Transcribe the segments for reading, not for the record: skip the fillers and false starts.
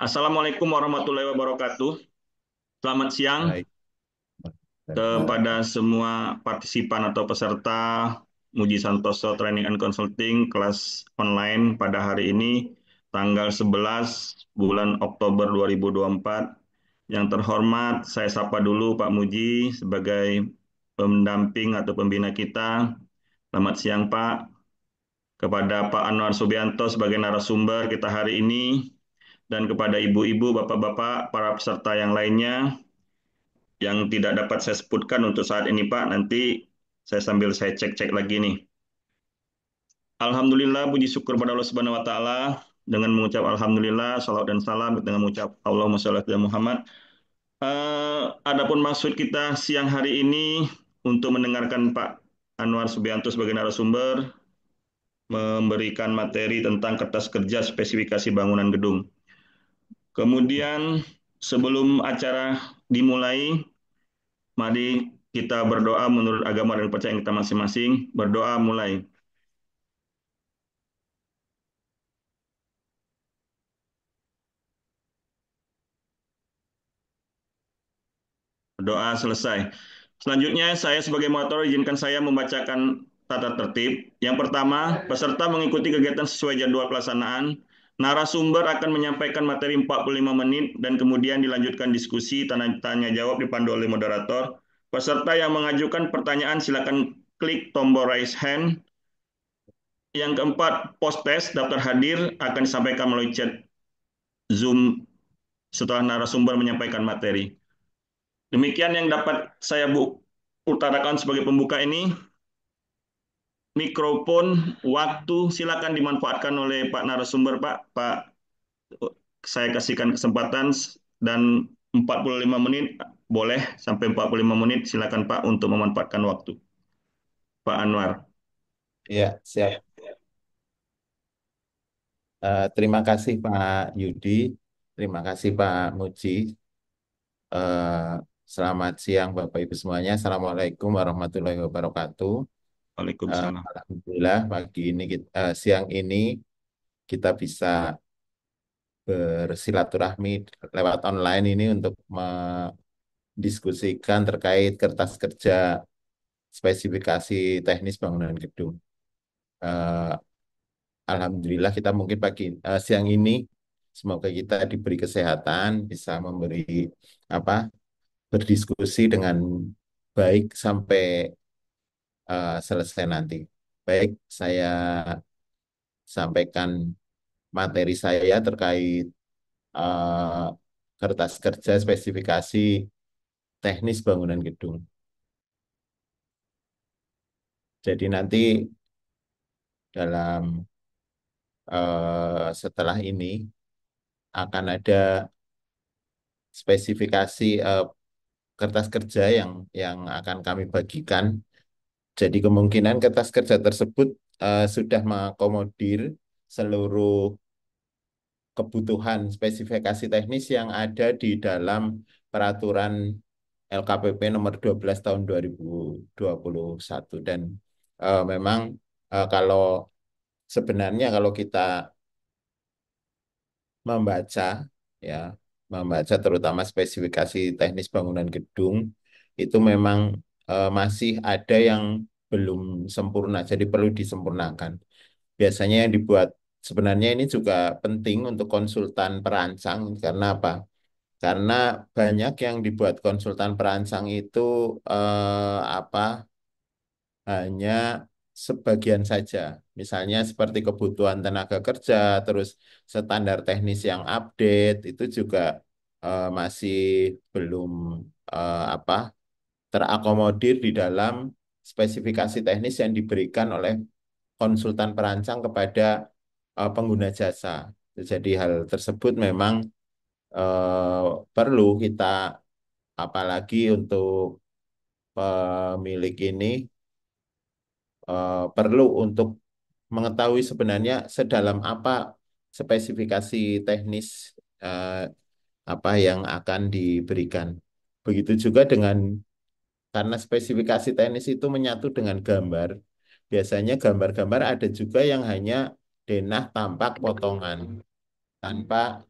Assalamualaikum warahmatullahi wabarakatuh. Selamat siang Baik. kepada semua partisipan atau peserta Muji Santoso Training and Consulting kelas online pada hari ini, tanggal 11 bulan Oktober 2024. Yang terhormat, saya sapa dulu Pak Muji sebagai pendamping atau pembina kita. Selamat siang Pak. Kepada Pak Anwar Subianto sebagai narasumber kita hari ini, dan kepada ibu-ibu, bapak-bapak, para peserta yang lainnya yang tidak dapat saya sebutkan untuk saat ini Pak, nanti saya cek-cek lagi nih. Alhamdulillah, puji syukur pada Allah Subhanahu wa taala dengan mengucap alhamdulillah, salawat dan salam dengan mengucap Allahumma shalli ala Muhammad. Adapun maksud kita siang hari ini untuk mendengarkan Pak Anwar Subianto sebagai narasumber memberikan materi tentang kertas kerja spesifikasi bangunan gedung. Kemudian sebelum acara dimulai, mari kita berdoa menurut agama dan kepercayaan kita masing-masing. Berdoa mulai. Doa selesai. Selanjutnya, saya sebagai moderator izinkan saya membacakan tata tertib. Yang pertama, peserta mengikuti kegiatan sesuai jadwal pelaksanaan. Narasumber akan menyampaikan materi 45 menit dan kemudian dilanjutkan diskusi tanya jawab dipandu oleh moderator. Peserta yang mengajukan pertanyaan silakan klik tombol raise hand. Yang keempat, post test daftar hadir akan disampaikan melalui chat Zoom setelah narasumber menyampaikan materi. Demikian yang dapat saya utarakan sebagai pembuka ini. Mikrofon, waktu silakan dimanfaatkan oleh Pak narasumber, Pak. Pak, saya kasihkan kesempatan dan 45 menit boleh sampai 45 menit silakan Pak untuk memanfaatkan waktu. Pak Anwar. Ya, siap. Terima kasih Pak Yudi, terima kasih Pak Muji. Eh, Selamat siang Bapak Ibu semuanya. Assalamualaikum warahmatullahi wabarakatuh. Waalaikumsalam. Alhamdulillah pagi ini, siang ini kita bisa bersilaturahmi lewat online ini untuk mendiskusikan terkait kertas kerja spesifikasi teknis bangunan gedung. Eh, Alhamdulillah kita mungkin siang ini semoga kita diberi kesehatan, bisa memberi apa berdiskusi dengan baik sampai selesai nanti. Baik, saya sampaikan materi saya terkait eh, kertas kerja spesifikasi teknis bangunan gedung. Jadi nanti dalam setelah ini akan ada spesifikasi kertas kerja yang akan kami bagikan. Jadi kemungkinan kertas kerja tersebut sudah mengakomodir seluruh kebutuhan spesifikasi teknis yang ada di dalam peraturan LKPP nomor 12 tahun 2021. Dan memang kalau sebenarnya kalau kita membaca, ya, membaca terutama spesifikasi teknis bangunan gedung itu memang masih ada yang belum sempurna, jadi perlu disempurnakan. Biasanya yang dibuat sebenarnya ini juga penting untuk konsultan perancang karena apa? Karena banyak yang dibuat konsultan perancang itu apa hanya sebagian saja. Misalnya seperti kebutuhan tenaga kerja, terus standar teknis yang update itu juga masih belum apa terakomodir di dalam spesifikasi teknis yang diberikan oleh konsultan perancang kepada pengguna jasa. Jadi hal tersebut memang eh, perlu kita apalagi untuk pemilik ini perlu untuk mengetahui sebenarnya sedalam apa spesifikasi teknis eh, apa yang akan diberikan. Begitu juga dengan karena spesifikasi teknis itu menyatu dengan gambar. Biasanya gambar-gambar ada juga yang hanya denah tampak potongan tanpa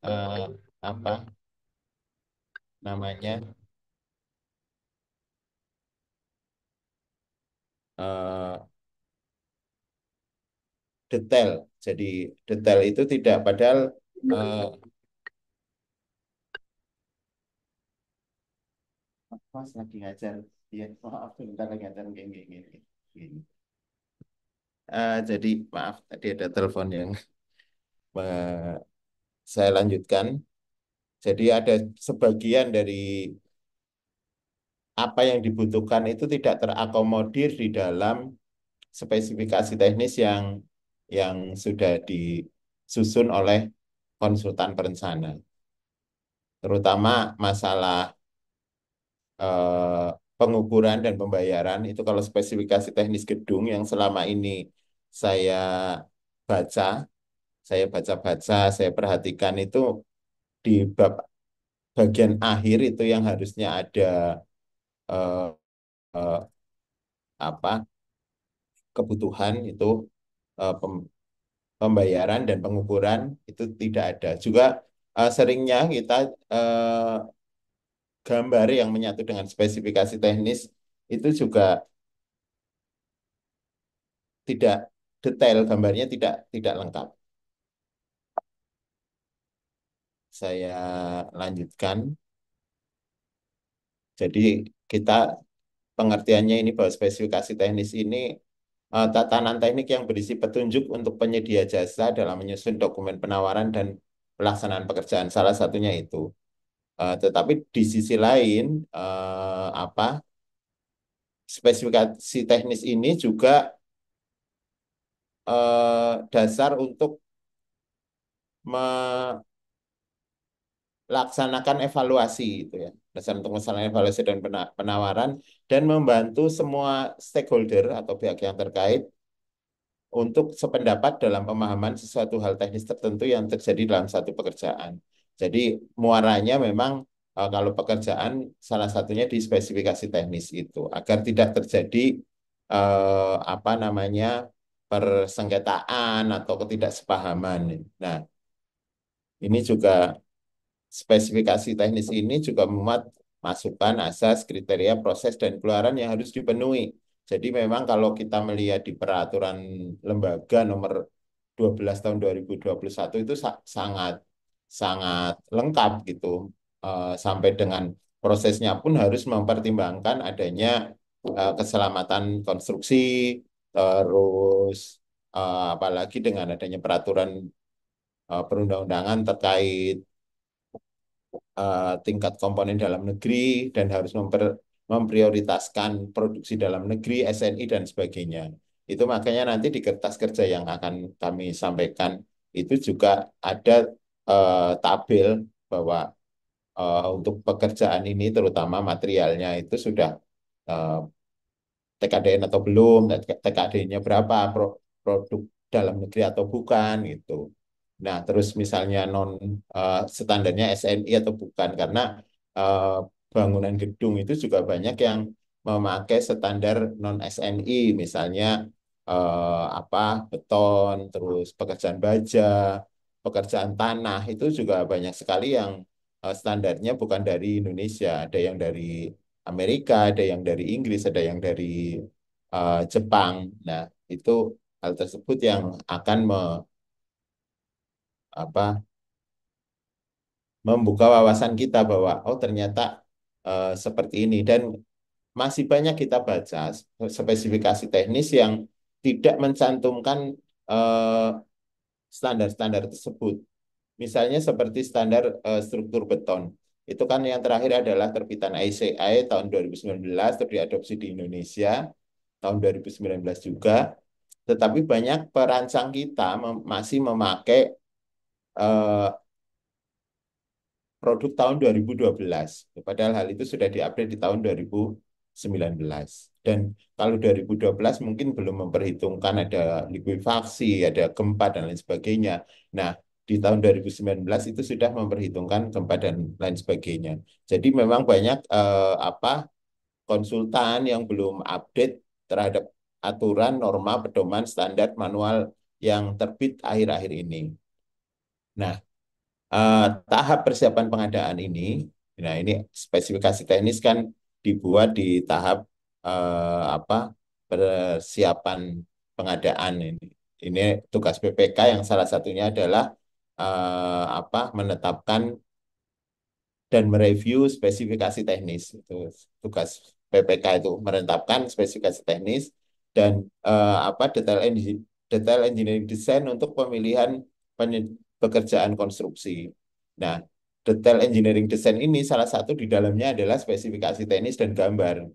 eh, apa namanya eh, detail. Jadi detail itu tidak padahal eh, Mas lagi ngajar. Iya, maaf, bentar lagi ngajar gini, gini, gini. Jadi maaf tadi ada telepon yang eh, saya lanjutkan. Jadi ada sebagian dari apa yang dibutuhkan itu tidak terakomodir di dalam spesifikasi teknis yang sudah disusun oleh konsultan perencana, terutama masalah eh, pengukuran dan pembayaran itu kalau spesifikasi teknis gedung yang selama ini saya baca, saya baca-baca, saya perhatikan itu di bab bagian akhir itu yang harusnya ada eh, eh, apa kebutuhan itu pembayaran dan pengukuran itu tidak ada. Juga seringnya kita eh, gambar yang menyatu dengan spesifikasi teknis itu juga tidak detail, gambarnya tidak lengkap. Saya lanjutkan. Jadi kita pengertiannya ini bahwa spesifikasi teknis ini tatanan teknik yang berisi petunjuk untuk penyedia jasa dalam menyusun dokumen penawaran dan pelaksanaan pekerjaan. Salah satunya itu. Tetapi di sisi lain, spesifikasi teknis ini juga dasar untuk melaksanakan evaluasi itu ya. Dasar untuk melaksanakan evaluasi dan penawaran dan membantu semua stakeholder atau pihak yang terkait untuk sependapat dalam pemahaman sesuatu hal teknis tertentu yang terjadi dalam satu pekerjaan. Jadi muaranya memang kalau pekerjaan salah satunya di spesifikasi teknis itu agar tidak terjadi apa namanya persengketaan atau ketidaksepahaman. Nah, ini juga spesifikasi teknis ini juga memuat masukan, asas, kriteria, proses, dan keluaran yang harus dipenuhi. Jadi memang kalau kita melihat di peraturan lembaga nomor 12 tahun 2021 itu sangat sangat lengkap gitu. Sampai dengan prosesnya pun harus mempertimbangkan adanya keselamatan konstruksi, terus apalagi dengan adanya peraturan perundang-undangan terkait tingkat komponen dalam negeri dan harus memprioritaskan produksi dalam negeri, SNI dan sebagainya. Itu makanya nanti di kertas kerja yang akan kami sampaikan itu juga ada tabel bahwa untuk pekerjaan ini terutama materialnya itu sudah eh, TKDN atau belum, TKD-nya berapa, produk dalam negeri atau bukan gitu. Nah, terus misalnya standarnya SNI atau bukan karena eh, bangunan gedung itu juga banyak yang memakai standar non SNI, misalnya apa beton, terus pekerjaan baja, pekerjaan tanah itu juga banyak sekali yang standarnya bukan dari Indonesia, ada yang dari Amerika, ada yang dari Inggris, ada yang dari Jepang. Nah, itu hal tersebut yang akan apa membuka wawasan kita bahwa oh ternyata seperti ini dan masih banyak kita baca spesifikasi teknis yang tidak mencantumkan eh, standar-standar tersebut. Misalnya seperti standar struktur beton. Itu kan yang terakhir adalah terbitan ICI tahun 2019, terus diadopsi di Indonesia tahun 2019 juga. Tetapi banyak perancang kita masih memakai eh, produk tahun 2012. Padahal hal itu sudah diupdate di tahun 2019. Dan kalau 2012 mungkin belum memperhitungkan ada likuifaksi, ada gempa, dan lain sebagainya. Nah, di tahun 2019 itu sudah memperhitungkan gempa dan lain sebagainya. Jadi memang banyak konsultan yang belum update terhadap aturan, norma, pedoman, standar, manual yang terbit akhir-akhir ini. Nah, Tahap persiapan pengadaan ini, nah ini spesifikasi teknis kan dibuat di tahap apa persiapan pengadaan ini. Ini tugas PPK yang salah satunya adalah apa menetapkan dan mereview spesifikasi teknis. Itu tugas PPK itu menetapkan spesifikasi teknis dan apa detail engineering design untuk pemilihan pekerjaan konstruksi. Nah, detail engineering design ini salah satu di dalamnya adalah spesifikasi teknis dan gambar.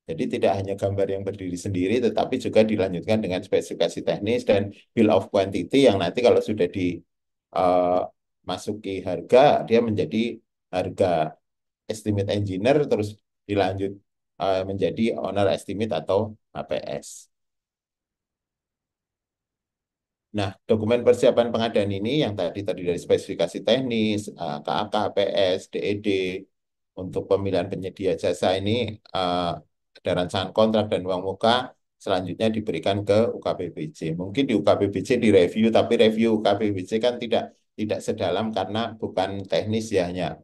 Jadi tidak hanya gambar yang berdiri sendiri, tetapi juga dilanjutkan dengan spesifikasi teknis dan bill of quantity yang nanti kalau sudah dimasuki harga, dia menjadi harga estimate engineer, terus dilanjut menjadi owner estimate atau HPS. Nah, dokumen persiapan pengadaan ini yang tadi tadi dari spesifikasi teknis, KAK, PS, DED, untuk pemilihan penyedia jasa ini ada rancangan kontrak dan uang muka, selanjutnya diberikan ke UKPBJ. Mungkin di UKPBJ direview, tapi review UKPBJ kan tidak sedalam karena bukan teknis ya, hanya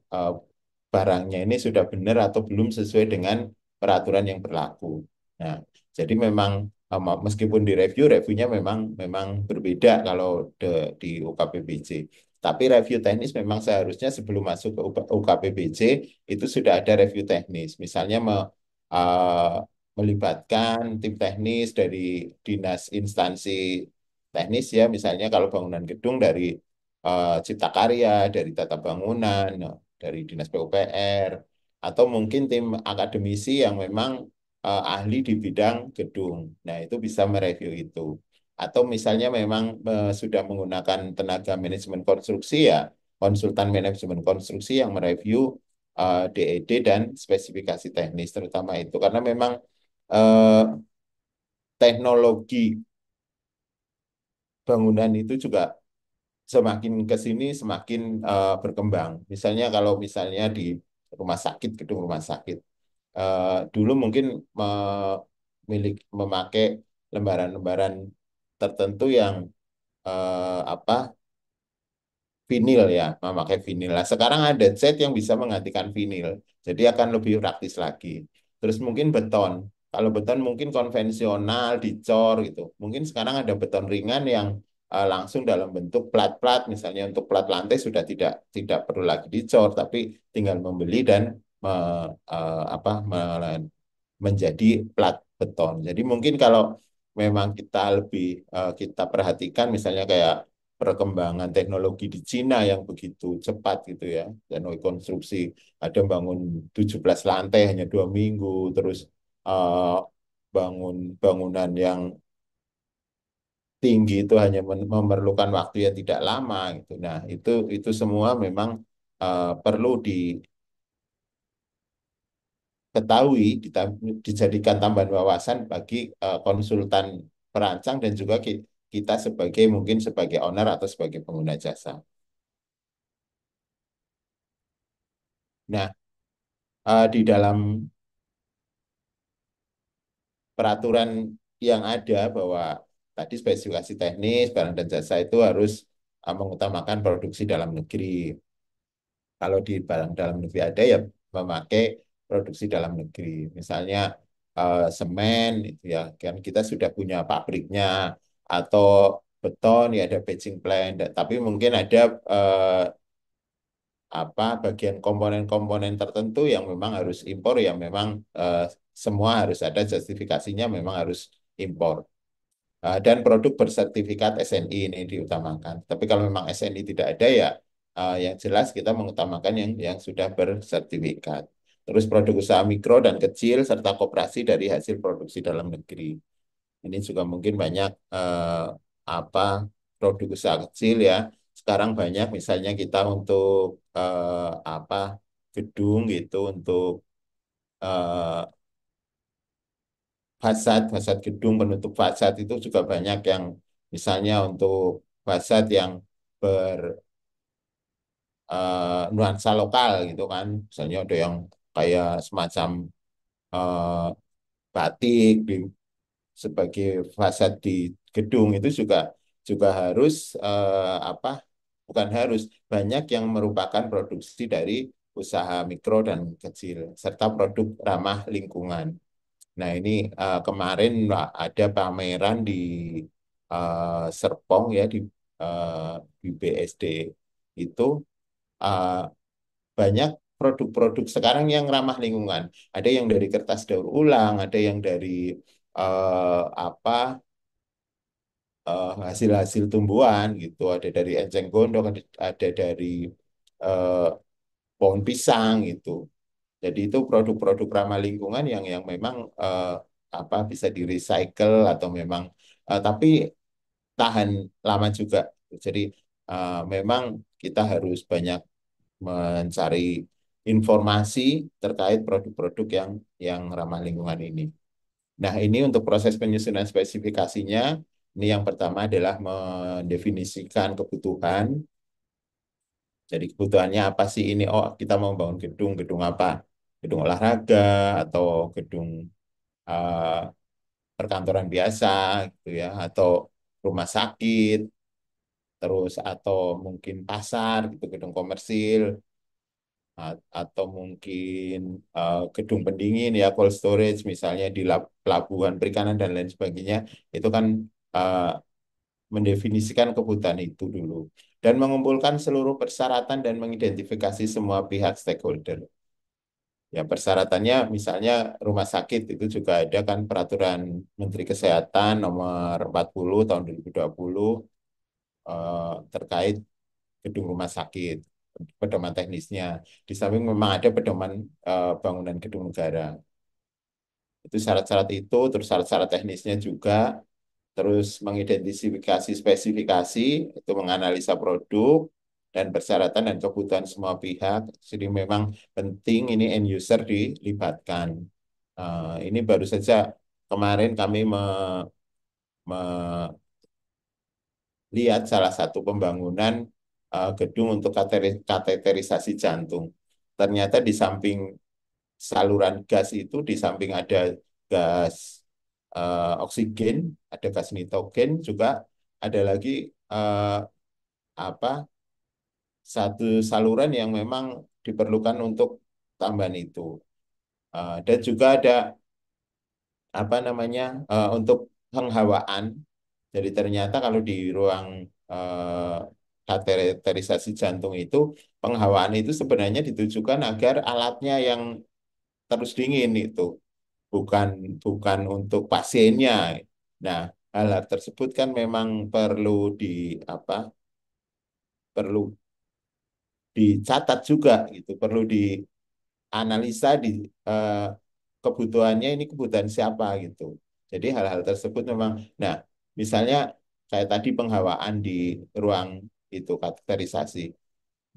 barangnya ini sudah benar atau belum sesuai dengan peraturan yang berlaku. Nah, jadi memang meskipun direview, reviewnya memang memang berbeda kalau di UKPBJ. Tapi review teknis memang seharusnya sebelum masuk ke UKPBJ itu sudah ada review teknis. Misalnya uh, melibatkan tim teknis dari dinas instansi teknis ya, misalnya kalau bangunan gedung dari Cipta Karya, dari Tata Bangunan, dari Dinas PUPR, atau mungkin tim akademisi yang memang ahli di bidang gedung. Nah, itu bisa mereview itu. Atau misalnya memang sudah menggunakan tenaga manajemen konstruksi ya, konsultan manajemen konstruksi yang mereview DED dan spesifikasi teknis terutama itu. Karena memang eh, teknologi bangunan itu juga semakin ke sini semakin berkembang. Misalnya kalau misalnya di rumah sakit, gedung rumah sakit, dulu mungkin memakai lembaran-lembaran tertentu yang apa vinil ya, memakai vinil. Nah, sekarang ada cat yang bisa menggantikan vinil, jadi akan lebih praktis lagi. Terus mungkin beton. Kalau beton mungkin konvensional dicor gitu. Mungkin sekarang ada beton ringan yang langsung dalam bentuk plat-plat. Misalnya untuk plat lantai sudah tidak perlu lagi dicor, tapi tinggal membeli dan apa menjadi plat beton. Jadi mungkin kalau memang kita lebih kita perhatikan misalnya kayak perkembangan teknologi di Cina yang begitu cepat gitu ya, teknologi konstruksi ada bangun 17 lantai hanya 2 minggu, terus eh, bangun bangunan yang tinggi itu hanya memerlukan waktu yang tidak lama gitu. Nah, itu semua memang perlu ketahui dijadikan tambahan wawasan bagi konsultan perancang dan juga kita sebagai mungkin sebagai owner atau sebagai pengguna jasa. Nah, di dalam peraturan yang ada bahwa tadi spesifikasi teknis barang dan jasa itu harus mengutamakan produksi dalam negeri. Kalau di barang dalam negeri ada ya memakai produksi dalam negeri. Misalnya semen itu ya kan kita sudah punya pabriknya atau beton ya ada batching plant. Tapi mungkin ada apa bagian komponen-komponen tertentu yang memang harus impor yang memang semua harus ada justifikasinya memang harus impor. Dan produk bersertifikat SNI ini diutamakan. Tapi kalau memang SNI tidak ada ya yang jelas kita mengutamakan yang sudah bersertifikat. Terus produk usaha mikro dan kecil serta koperasi dari hasil produksi dalam negeri. Ini juga mungkin banyak apa produk usaha kecil ya. Sekarang banyak misalnya kita untuk apa gedung gitu untuk eh, fasad gedung penutup fasad itu juga banyak yang misalnya untuk fasad yang bernuansa lokal gitu kan. Misalnya ada yang kayak semacam eh, batik sebagai fasad di gedung itu juga juga harus apa bukan harus, banyak yang merupakan produksi dari usaha mikro dan kecil serta produk ramah lingkungan. Nah, ini kemarin ada pameran di Serpong ya eh, di BSD itu eh, banyak produk-produk sekarang yang ramah lingkungan. Ada yang dari kertas daur ulang, ada yang dari apa hasil-hasil tumbuhan gitu, ada dari enceng gondok, ada dari eh, pohon pisang gitu. Jadi itu produk-produk ramah lingkungan yang memang apa bisa di recycle atau memang tapi tahan lama juga. Jadi memang kita harus banyak mencari informasi terkait produk-produk yang ramah lingkungan ini. Nah, ini untuk proses penyusunan spesifikasinya. Ini yang pertama adalah mendefinisikan kebutuhan. Jadi kebutuhannya apa sih ini? Oh, kita mau bangun gedung, gedung apa? Gedung olahraga atau gedung eh, perkantoran biasa gitu ya, atau rumah sakit, terus atau mungkin pasar gitu, gedung komersil, atau mungkin gedung pendingin ya, cold storage misalnya di pelabuhan perikanan dan lain sebagainya. Itu kan eh, mendefinisikan kebutuhan itu dulu dan mengumpulkan seluruh persyaratan dan mengidentifikasi semua pihak stakeholder. Ya, persyaratannya misalnya rumah sakit itu juga ada kan peraturan Menteri Kesehatan nomor 40 tahun 2020 terkait gedung rumah sakit, pedoman teknisnya. Di samping memang ada pedoman bangunan gedung negara. Itu syarat-syarat itu, terus syarat-syarat teknisnya juga, terus mengidentifikasi spesifikasi, itu menganalisa produk dan persyaratan dan kebutuhan semua pihak. Jadi memang penting ini end user dilibatkan. Ini baru saja kemarin kami melihat salah satu pembangunan gedung untuk kateterisasi jantung. Ternyata di samping saluran gas itu, di samping ada gas oksigen, ada gas nitrogen juga, ada lagi eh, apa satu saluran yang memang diperlukan untuk tambahan itu. Dan juga ada apa namanya untuk penghawaan. Jadi ternyata kalau di ruang kateterisasi jantung itu penghawaan itu sebenarnya ditujukan agar alatnya yang terus dingin itu, bukan bukan untuk pasiennya. Nah, hal-hal tersebut kan memang perlu di apa? Perlu dicatat juga gitu, perlu dianalisa di eh, kebutuhannya ini kebutuhan siapa gitu. Jadi hal-hal tersebut memang, nah misalnya kayak tadi penghawaan di ruang itu kateterisasi.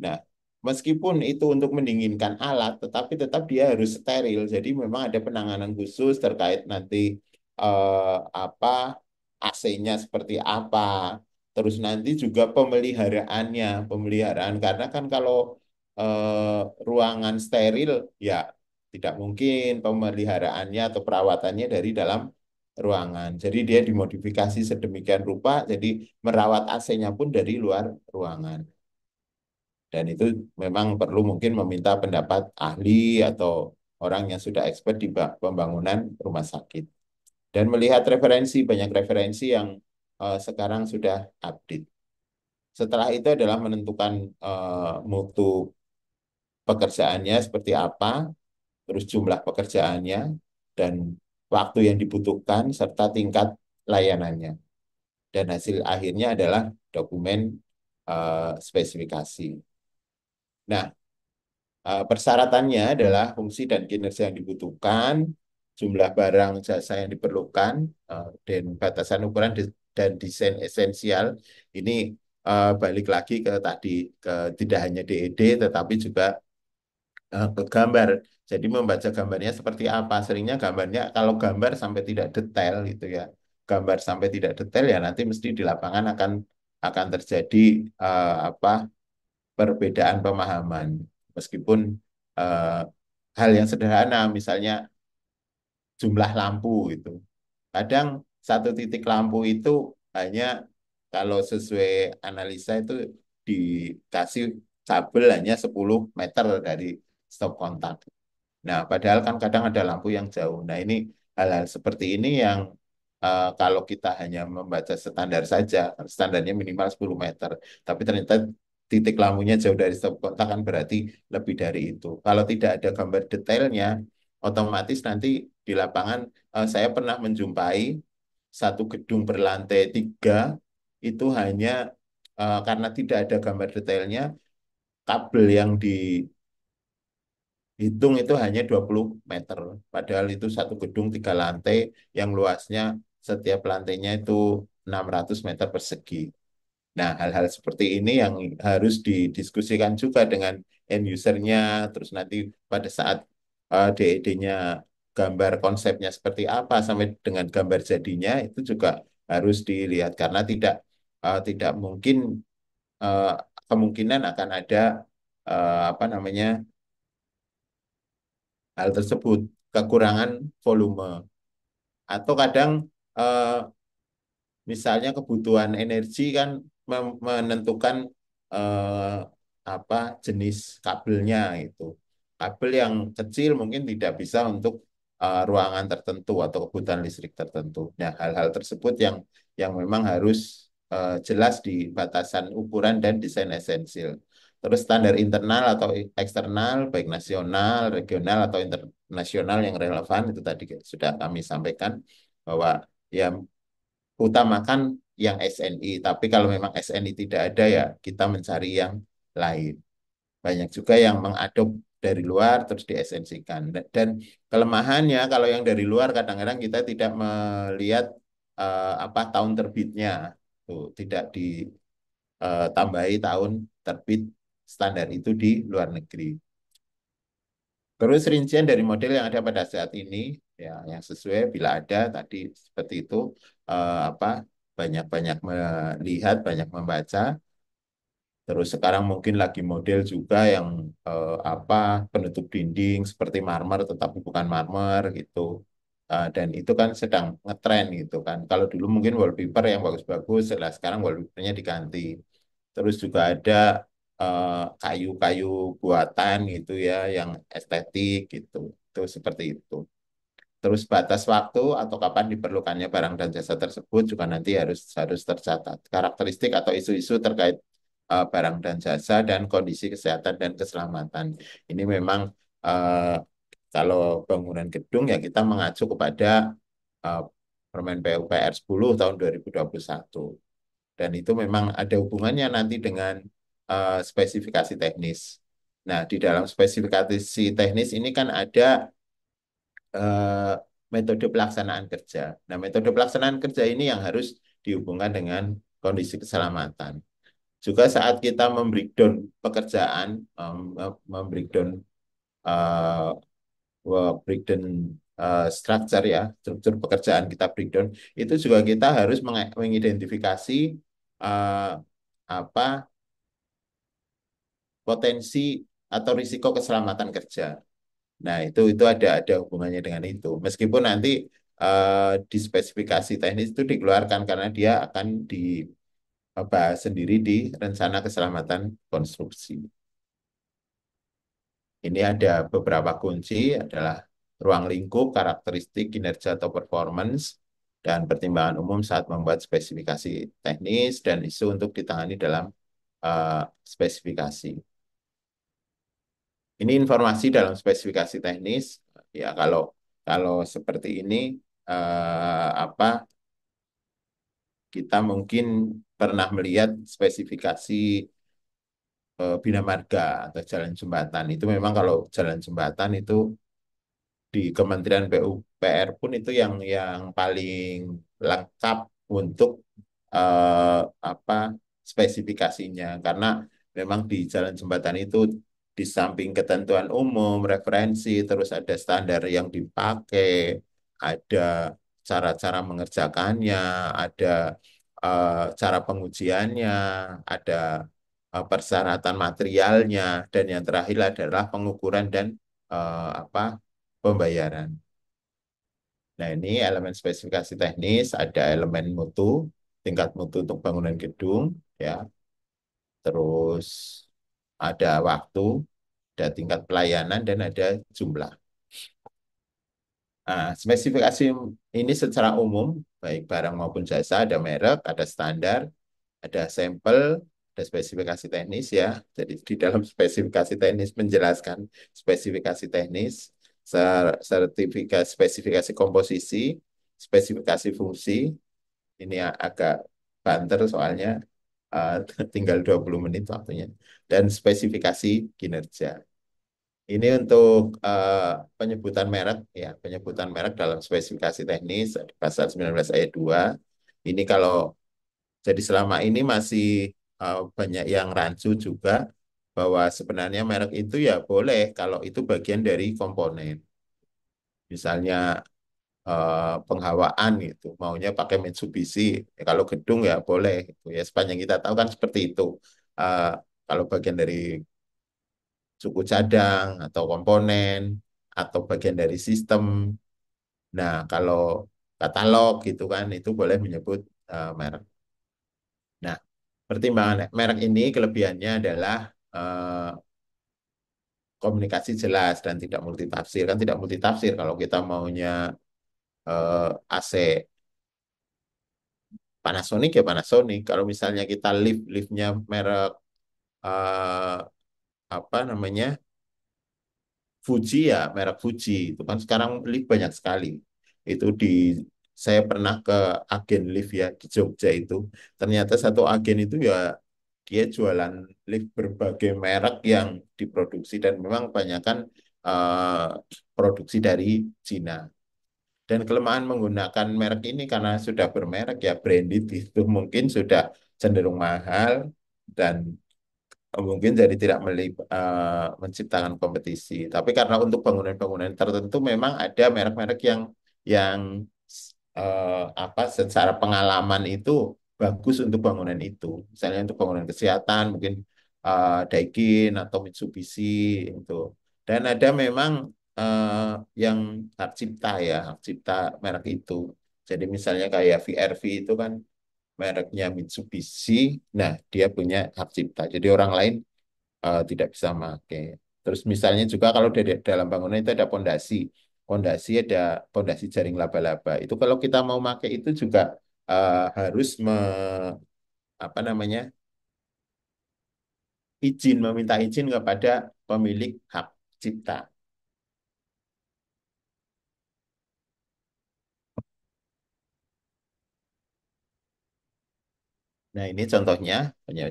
Nah, meskipun itu untuk mendinginkan alat, tetapi tetap dia harus steril. Jadi memang ada penanganan khusus terkait nanti apa AC-nya seperti apa. Terus nanti juga pemeliharaannya, pemeliharaan karena kan kalau ruangan steril ya tidak mungkin pemeliharaannya atau perawatannya dari dalam ruangan. Jadi dia dimodifikasi sedemikian rupa, jadi merawat AC-nya pun dari luar ruangan. Dan itu memang perlu mungkin meminta pendapat ahli atau orang yang sudah expert di pembangunan rumah sakit. Dan melihat referensi, banyak referensi yang sekarang sudah update. Setelah itu adalah menentukan mutu pekerjaannya seperti apa, terus jumlah pekerjaannya, dan waktu yang dibutuhkan, serta tingkat layanannya. Dan hasil akhirnya adalah dokumen spesifikasi. Nah, persyaratannya adalah fungsi dan kinerja yang dibutuhkan, jumlah barang jasa yang diperlukan, dan batasan ukuran dan desain esensial. Ini balik lagi ke tadi, ke tidak hanya DED, tetapi juga ke gambar. Jadi membaca gambarnya seperti apa. Seringnya gambarnya, kalau gambar sampai tidak detail gitu ya, gambar sampai tidak detail ya nanti mesti di lapangan akan terjadi apa perbedaan pemahaman. Meskipun eh, hal yang sederhana, misalnya jumlah lampu itu. Kadang satu titik lampu itu hanya kalau sesuai analisa itu dikasih kabel hanya 10 meter dari stop kontak. Nah, padahal kan kadang ada lampu yang jauh. Nah, ini hal-hal seperti ini yang kalau kita hanya membaca standar saja, standarnya minimal 10 meter, tapi ternyata titik lampunya jauh dari stop kontak kan berarti lebih dari itu. Kalau tidak ada gambar detailnya, otomatis nanti di lapangan saya pernah menjumpai satu gedung berlantai 3 itu hanya karena tidak ada gambar detailnya, kabel yang dihitung itu hanya 20 meter. Padahal itu satu gedung 3 lantai yang luasnya setiap lantainya itu 600 meter persegi. Nah, hal-hal seperti ini yang harus didiskusikan juga dengan end usernya. Terus nanti pada saat DED-nya gambar konsepnya seperti apa sampai dengan gambar jadinya itu juga harus dilihat karena tidak mungkin eh, kemungkinan akan ada apa namanya hal tersebut kekurangan volume atau kadang eh, misalnya kebutuhan energi kan menentukan eh, apa jenis kabelnya itu. Kabel yang kecil mungkin tidak bisa untuk ruangan tertentu atau kebutuhan listrik tertentu. Nah, hal-hal tersebut yang memang harus jelas di batasan ukuran dan desain esensial. Terus standar internal atau eksternal, baik nasional, regional atau internasional yang relevan itu tadi sudah kami sampaikan bahwa ya utamakan yang SNI. Tapi kalau memang SNI tidak ada ya kita mencari yang lain. Banyak juga yang mengadop dari luar terus diesensikan. Dan kelemahannya kalau yang dari luar kadang-kadang kita tidak melihat apa tahun terbitnya. Tuh, tidak ditambahi tahun terbit standar itu di luar negeri. Terus rincian dari model yang ada pada saat ini, ya yang sesuai bila ada tadi seperti itu, apa banyak-banyak melihat, banyak membaca. Terus sekarang mungkin lagi model juga yang apa penutup dinding seperti marmer tetapi bukan marmer gitu. Dan itu kan sedang ngetren gitu kan. Kalau dulu mungkin wallpaper yang bagus-bagus, sekarang wallpapernya diganti. Terus juga ada kayu-kayu buatan gitu ya, yang estetik gitu. Itu seperti itu. Terus batas waktu atau kapan diperlukannya barang dan jasa tersebut juga nanti harus harus tercatat. Karakteristik atau isu-isu terkait barang dan jasa dan kondisi kesehatan dan keselamatan. Ini memang eh, kalau bangunan gedung ya kita mengacu kepada eh, Permen PUPR 10 tahun 2021. Dan itu memang ada hubungannya nanti dengan spesifikasi teknis. Nah, di dalam spesifikasi teknis ini kan ada eh, metode pelaksanaan kerja. Nah, metode pelaksanaan kerja ini yang harus dihubungkan dengan kondisi keselamatan. Juga saat kita membreakdown pekerjaan, membreakdown uh, breakdown structure ya, struktur pekerjaan kita breakdown, itu juga kita harus mengidentifikasi uh, apa potensi atau risiko keselamatan kerja. Nah, itu ada hubungannya dengan itu. Meskipun nanti di spesifikasi teknis itu dikeluarkan karena dia akan dibahas sendiri di rencana keselamatan konstruksi. Ini ada beberapa kunci adalah ruang lingkup, karakteristik, kinerja atau performance, dan pertimbangan umum saat membuat spesifikasi teknis dan isu untuk ditangani dalam spesifikasi. Ini informasi dalam spesifikasi teknis. Ya, kalau seperti ini apa kita mungkin pernah melihat spesifikasi bina marga atau jalan jembatan. Itu memang kalau jalan jembatan itu di Kementerian PUPR pun itu yang paling lengkap untuk eh, apa spesifikasinya karena memang di jalan jembatan itu di samping ketentuan umum, referensi, terus ada standar yang dipakai, ada cara-cara mengerjakannya, ada cara pengujiannya, ada persyaratan materialnya, dan yang terakhir adalah pengukuran dan apa pembayaran. Nah, ini elemen spesifikasi teknis, ada elemen mutu, tingkat mutu untuk bangunan gedung, ya. terus ada waktu, ada tingkat pelayanan, dan ada jumlah. Nah, spesifikasi ini secara umum, baik barang maupun jasa, ada merek, ada standar, ada sampel, ada spesifikasi teknis ya. Jadi di dalam spesifikasi teknis menjelaskan spesifikasi teknis, sertifikat spesifikasi komposisi, spesifikasi fungsi. Ini agak banter soalnya uh, tinggal 20 menit waktunya. Dan spesifikasi kinerja. Ini untuk penyebutan merek ya, penyebutan merek dalam spesifikasi teknis di pasal 19 ayat 2. Ini kalau jadi selama ini masih banyak yang rancu juga bahwa sebenarnya merek itu ya boleh kalau itu bagian dari komponen. Misalnya penghawaan gitu, maunya pakai Mitsubishi. Ya, kalau gedung ya boleh. Gitu. Ya sepanjang kita tahu kan seperti itu. Eh, kalau bagian dari suku cadang atau komponen atau bagian dari sistem. Nah, kalau katalog gitu kan itu boleh menyebut merek. Nah, pertimbangan merek ini kelebihannya adalah eh, komunikasi jelas dan tidak multitafsir. Kan tidak multitafsir kalau kita maunya AC Panasonic ya Panasonic. Kalau misalnya kita liftnya merek eh, apa namanya Fuji ya merek Fuji itu kan sekarang lift banyak sekali. Itu di saya pernah ke agen lift ya di Jogja itu. Ternyata satu agen itu ya dia jualan lift berbagai merek yang diproduksi dan memang kebanyakan eh, produksi dari Cina. Dan kelemahan menggunakan merek ini karena sudah bermerek ya branded itu mungkin sudah cenderung mahal dan mungkin jadi tidak menciptakan kompetisi. Tapi karena untuk bangunan-bangunan tertentu memang ada merek-merek yang apa secara pengalaman itu bagus untuk bangunan itu. Misalnya untuk bangunan kesehatan mungkin Daikin atau Mitsubishi itu. Dan ada memang yang hak cipta ya, hak cipta merek itu. Jadi misalnya kayak VRV itu kan mereknya Mitsubishi, nah dia punya hak cipta. Jadi orang lain tidak bisa pakai. Terus misalnya juga kalau dari dalam bangunan itu ada pondasi, pondasi ada pondasi jaring laba-laba. Itu kalau kita mau pakai itu juga harus apa namanya meminta izin kepada pemilik hak cipta. Nah ini contohnya punya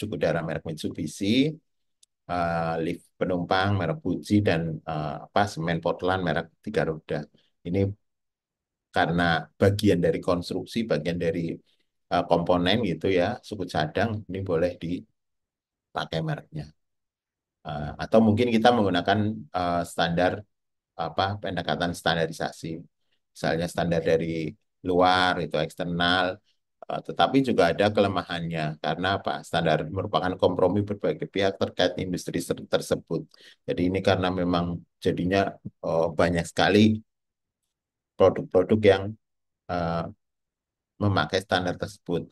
cukup udara merek Mitsubishi, lift penumpang merek Fuji dan apa semen Portland merek tiga roda. Ini karena bagian dari konstruksi, bagian dari komponen gitu ya, suku cadang ini boleh dipakai mereknya. Atau mungkin kita menggunakan standar apa pendekatan standarisasi, misalnya standar dari luar itu eksternal, tetapi juga ada kelemahannya karena apa? Standar merupakan kompromi berbagai pihak terkait industri tersebut. Jadi ini karena memang jadinya banyak sekali produk-produk yang eh, memakai standar tersebut.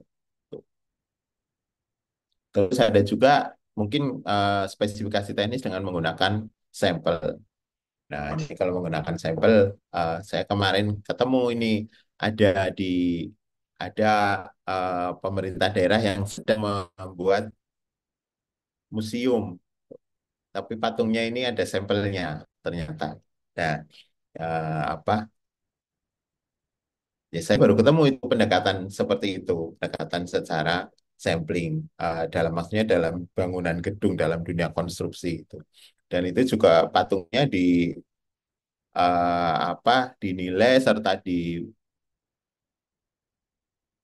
Terus ada juga mungkin spesifikasi teknis dengan menggunakan sampel. Nah, ini kalau menggunakan sampel, saya kemarin ketemu ini ada di ada pemerintah daerah yang sedang membuat museum, tapi patungnya ini ada sampelnya ternyata. Nah, apa? Ya, saya baru ketemu itu pendekatan seperti itu, pendekatan secara sampling dalam maksudnya dalam bangunan gedung dalam dunia konstruksi itu. Dan itu juga patungnya apa dinilai serta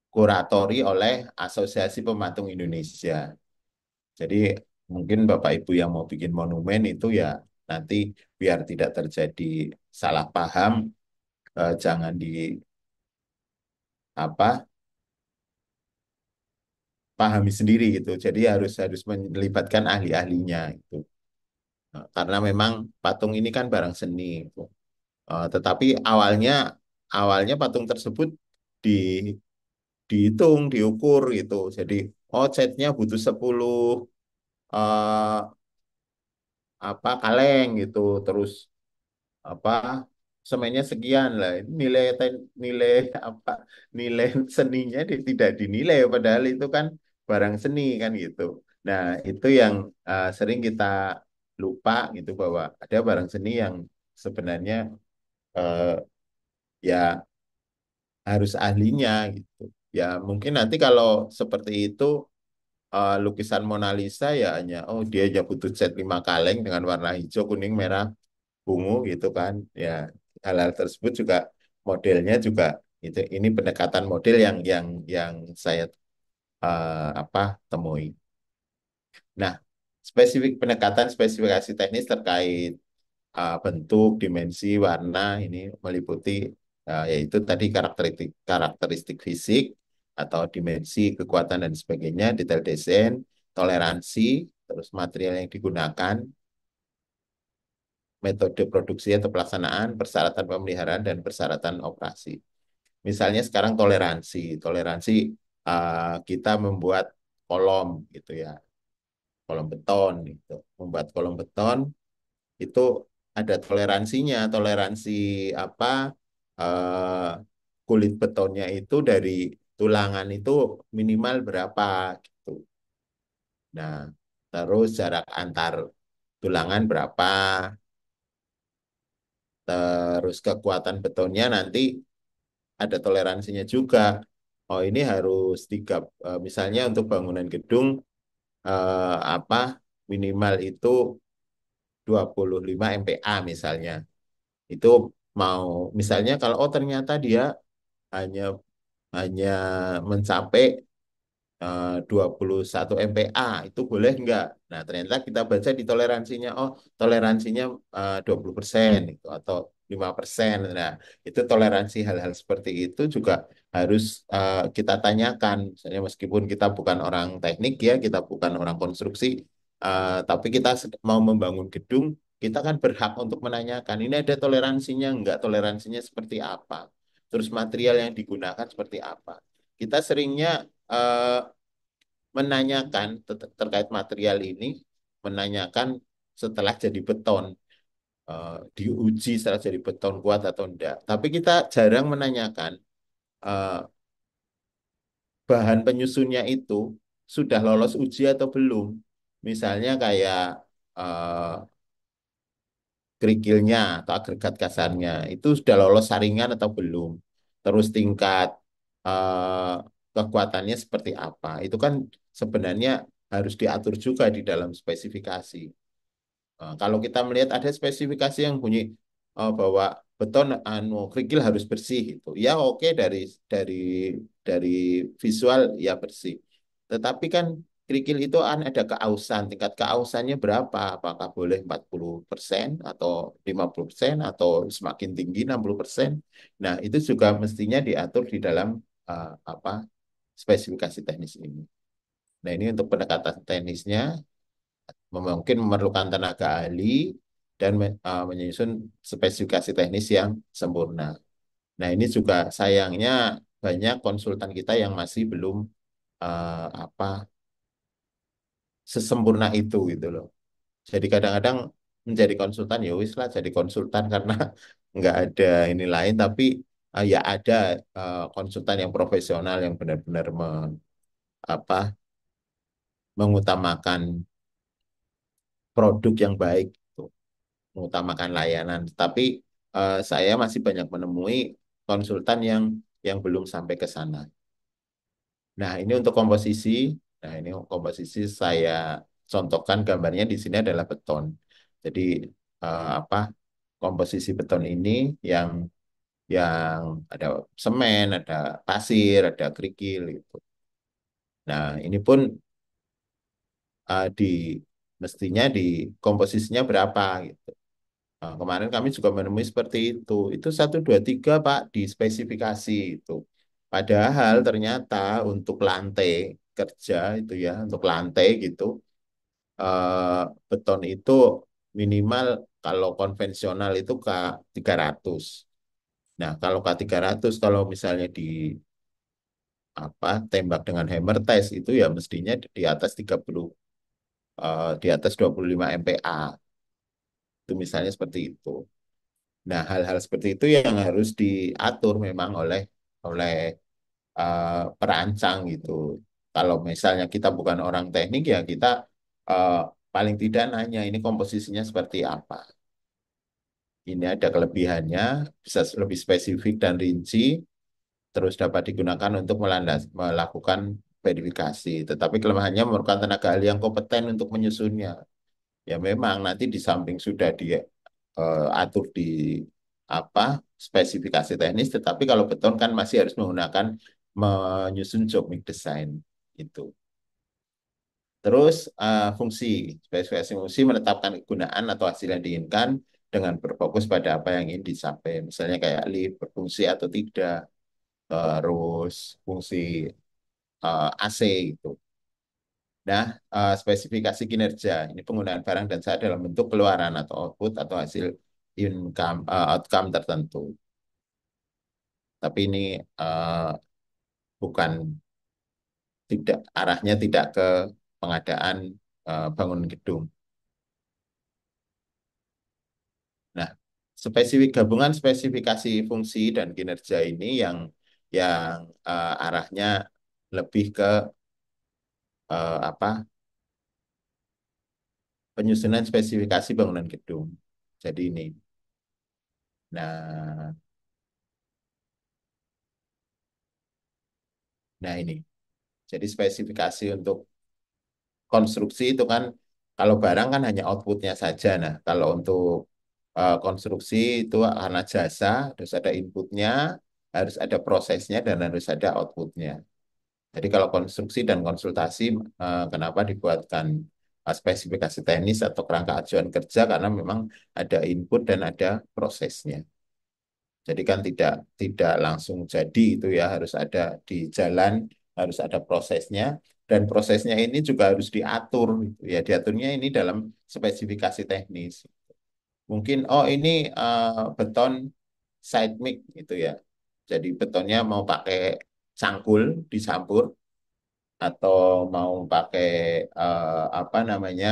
dikuratori oleh Asosiasi Pematung Indonesia. Jadi mungkin Bapak Ibu yang mau bikin monumen itu ya nanti biar tidak terjadi salah paham, jangan di apa pahami sendiri gitu. Jadi harus harus melibatkan ahli-ahlinya itu. Karena memang patung ini kan barang seni gitu. Tetapi awalnya patung tersebut di dihitung, diukur gitu. Jadi oh catnya butuh 10 eh, apa kaleng gitu, terus apa semennya sekian lah. Itu nilai apa nilai seninya tidak dinilai padahal itu kan barang seni kan gitu. Nah, itu yang sering kita lupa gitu bahwa ada barang seni yang sebenarnya eh, ya harus ahlinya gitu. Ya mungkin nanti kalau seperti itu lukisan Mona Lisa ya hanya oh dia hanya butuh cat 5 kaleng dengan warna hijau, kuning, merah, ungu gitu kan. Ya hal-hal tersebut juga modelnya juga itu ini pendekatan model yang saya apa temui. Nah, pendekatan spesifikasi teknis terkait bentuk, dimensi, warna ini meliputi yaitu tadi karakteristik karakteristik fisik atau dimensi, kekuatan dan sebagainya, detail desain, toleransi, terus material yang digunakan, metode produksi atau pelaksanaan, persyaratan pemeliharaan dan persyaratan operasi. Misalnya sekarang toleransi, toleransi kita membuat kolom gitu ya, kolom beton gitu. Membuat kolom beton itu ada toleransinya, toleransi apa eh, kulit betonnya itu dari tulangan itu minimal berapa gitu. Nah, terus jarak antar tulangan berapa, terus kekuatan betonnya nanti ada toleransinya juga. Oh, ini harus misalnya untuk bangunan gedung apa minimal itu 25 MPa misalnya. Itu mau misalnya kalau oh ternyata dia hanya hanya mencapai 21 MPa itu boleh enggak? Nah, ternyata kita baca di toleransinya, oh toleransinya 20% itu, atau 5%. Nah, itu toleransi hal-hal seperti itu juga harus kita tanyakan. Misalnya meskipun kita bukan orang teknik ya, kita bukan orang konstruksi, tapi kita mau membangun gedung, kita kan berhak untuk menanyakan, ini ada toleransinya enggak? Toleransinya seperti apa? Terus material yang digunakan seperti apa? Kita seringnya eh, menanyakan terkait material ini, menanyakan setelah jadi beton, diuji setelah jadi beton kuat atau enggak. Tapi kita jarang menanyakan eh, bahan penyusunnya itu sudah lolos uji atau belum. Misalnya kayak eh, kerikilnya atau agregat kasarnya itu sudah lolos saringan atau belum. Terus tingkat eh, kekuatannya seperti apa. Itu kan sebenarnya harus diatur juga di dalam spesifikasi. Kalau kita melihat ada spesifikasi yang bunyi bahwa beton kerikil harus bersih itu. Ya oke dari dari visual ya bersih. Tetapi kan kerikil itu kan ada keausan, tingkat keausannya berapa? Apakah boleh 40% atau 50% atau semakin tinggi 60%? Nah, itu juga mestinya diatur di dalam apa spesifikasi teknis ini. Nah, ini untuk pendekatan teknisnya mungkin memerlukan tenaga ahli dan menyusun spesifikasi teknis yang sempurna. Nah, ini juga sayangnya banyak konsultan kita yang masih belum apa sesempurna itu gitu loh. Jadi kadang-kadang menjadi konsultan ya wis lah jadi konsultan karena nggak ada ini lain tapi ya ada konsultan yang profesional yang benar-benar apa mengutamakan produk yang baik gitu. Mengutamakan layanan. Tapi saya masih banyak menemui konsultan yang belum sampai ke sana. Nah, ini untuk komposisi. Nah, ini komposisi saya contohkan gambarnya di sini adalah beton. Jadi apa komposisi beton ini yang yang ada semen, ada pasir, ada kerikil gitu. Nah, ini pun di mestinya di komposisinya berapa gitu. Nah, kemarin kami juga menemui seperti itu. Itu 1, 2, 3 Pak di spesifikasi itu. Padahal ternyata untuk lantai kerja itu ya, untuk lantai gitu, beton itu minimal kalau konvensional itu K300. Nah, kalau K300 kalau misalnya tembak dengan hammer test itu ya mestinya di atas 30 di atas 25 MPa. Itu misalnya seperti itu. Nah, hal-hal seperti itu yang harus diatur memang oleh oleh perancang gitu. Kalau misalnya kita bukan orang teknik ya kita eh, paling tidak nanya ini komposisinya seperti apa. Ini ada kelebihannya, bisa lebih spesifik dan rinci, terus dapat digunakan untuk melakukan verifikasi. Tetapi kelemahannya memerlukan tenaga ahli yang kompeten untuk menyusunnya. Ya memang nanti di samping sudah diatur di apa spesifikasi teknis, tetapi kalau beton kan masih harus menggunakan menyusun geometrik design itu. Terus fungsi spesifikasi fungsi menetapkan kegunaan atau hasil yang diinginkan dengan berfokus pada apa yang ingin dicapai. Misalnya kayak lift berfungsi atau tidak, terus fungsi AC itu. Nah, spesifikasi kinerja ini penggunaan barang dan jasa dalam bentuk keluaran atau output atau hasil outcome tertentu. Tapi ini eh, bukan tidak arahnya tidak ke pengadaan bangun gedung. Nah, gabungan spesifikasi fungsi dan kinerja ini yang arahnya lebih ke apa penyusunan spesifikasi bangunan gedung. Jadi ini. Nah, nah ini. Jadi spesifikasi untuk konstruksi itu kan kalau barang kan hanya outputnya saja. Nah, kalau untuk konstruksi itu karena jasa, harus ada inputnya, harus ada prosesnya, dan harus ada outputnya. Jadi kalau konstruksi dan konsultasi, kenapa dibuatkan spesifikasi teknis atau kerangka acuan kerja? Karena memang ada input dan ada prosesnya. Jadi kan tidak tidak langsung jadi itu ya harus ada di jalan, harus ada prosesnya dan prosesnya ini juga harus diatur gitu ya. Diaturnya ini dalam spesifikasi teknis. Mungkin oh ini beton side mix gitu ya. Jadi betonnya mau pakai cangkul disampur atau mau pakai apa namanya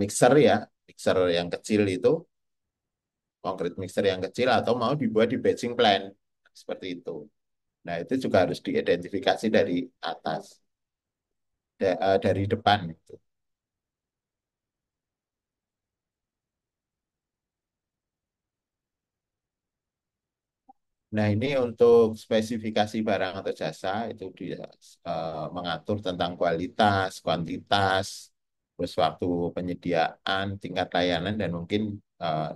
mixer ya, mixer yang kecil itu konkret mixer yang kecil atau mau dibuat di batching plant seperti itu. Nah, itu juga harus diidentifikasi dari atas, dari depan gitu. Nah, ini untuk spesifikasi barang atau jasa itu dia mengatur tentang kualitas, kuantitas, terus waktu penyediaan, tingkat layanan, dan mungkin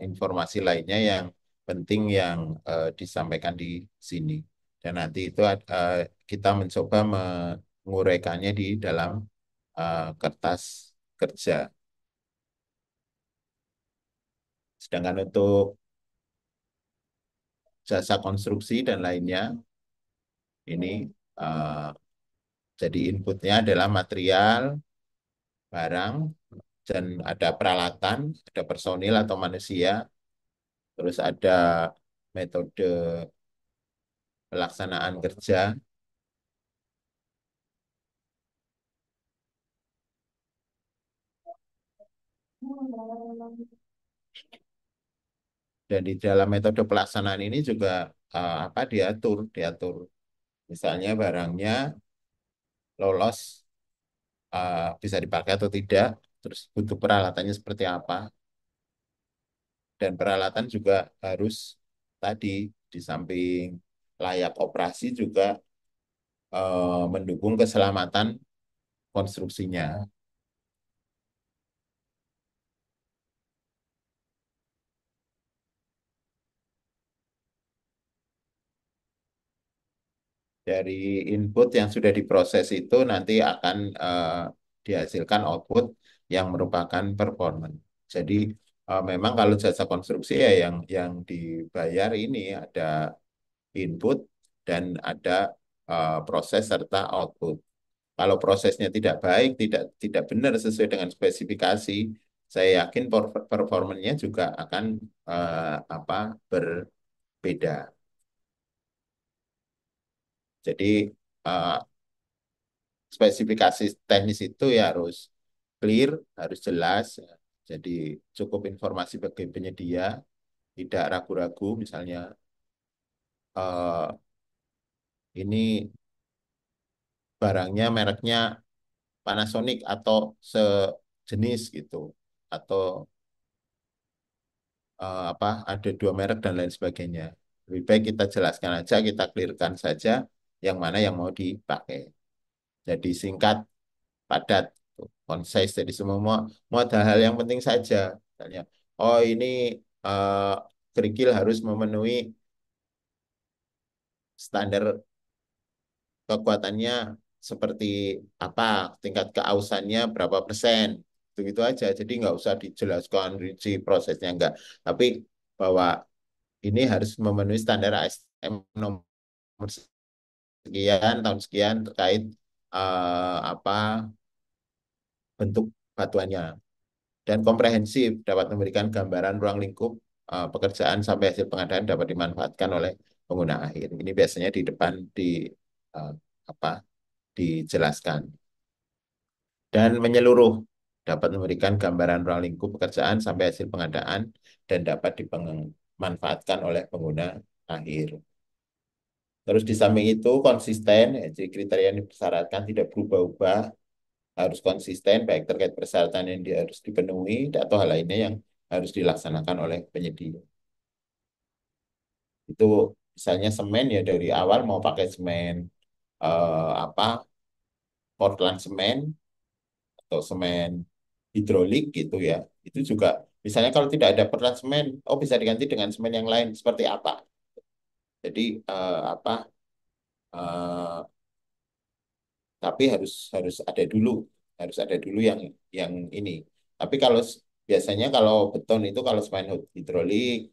informasi lainnya yang penting yang disampaikan di sini. Dan nanti itu kita mencoba menguraikannya di dalam kertas kerja. Sedangkan untuk jasa konstruksi dan lainnya, ini eh, jadi inputnya adalah material, barang, dan ada peralatan, ada personil atau manusia, terus ada metode pelaksanaan kerja, dan di dalam metode pelaksanaan ini juga apa diatur, misalnya barangnya lolos bisa dipakai atau tidak, terus butuh peralatannya seperti apa, dan peralatan juga harus tadi di samping layak operasi juga mendukung keselamatan konstruksinya. Dari input yang sudah diproses itu nanti akan dihasilkan output yang merupakan performance. Jadi memang kalau jasa konstruksi ya yang dibayar ini ada input dan ada proses serta output. Kalau prosesnya tidak baik, tidak benar sesuai dengan spesifikasi, saya yakin performanya juga akan apa berbeda. Jadi eh, spesifikasi teknis itu ya harus clear, harus jelas. Ya. Jadi cukup informasi bagi penyedia, tidak ragu-ragu. Misalnya ini barangnya mereknya Panasonic atau sejenis gitu, atau apa ada dua merek dan lain sebagainya. Lebih baik kita jelaskan aja, kita clearkan saja yang mana yang mau dipakai. Jadi singkat, padat, concise. Jadi semua mau ada hal yang penting saja. Misalnya, oh ini eh, kerikil harus memenuhi standar kekuatannya seperti apa, tingkat keausannya berapa persen, begitu aja. Jadi nggak usah dijelaskan rinci prosesnya enggak, tapi bahwa ini harus memenuhi standar ASTM nomor sekian tahun sekian terkait apa bentuk batuannya dan komprehensif dapat memberikan gambaran ruang lingkup pekerjaan sampai hasil pengadaan dapat dimanfaatkan oleh pengguna akhir. Ini biasanya di depan di eh, apa dijelaskan dan menyeluruh dapat memberikan gambaran ruang lingkup pekerjaan sampai hasil pengadaan dan dapat dimanfaatkan oleh pengguna akhir. Terus di samping itu konsisten, ya, jadi kriteria yang dipersyaratkan tidak berubah-ubah, harus konsisten baik terkait persyaratan yang harus dipenuhi atau hal lainnya yang harus dilaksanakan oleh penyedia. Itu misalnya semen ya dari awal mau pakai semen apa Portland semen atau semen hidrolik gitu ya. Itu juga misalnya kalau tidak ada Portland semen, oh bisa diganti dengan semen yang lain seperti apa. Jadi apa eh, tapi harus ada dulu yang ini. Tapi kalau biasanya kalau beton itu kalau semen hidrolik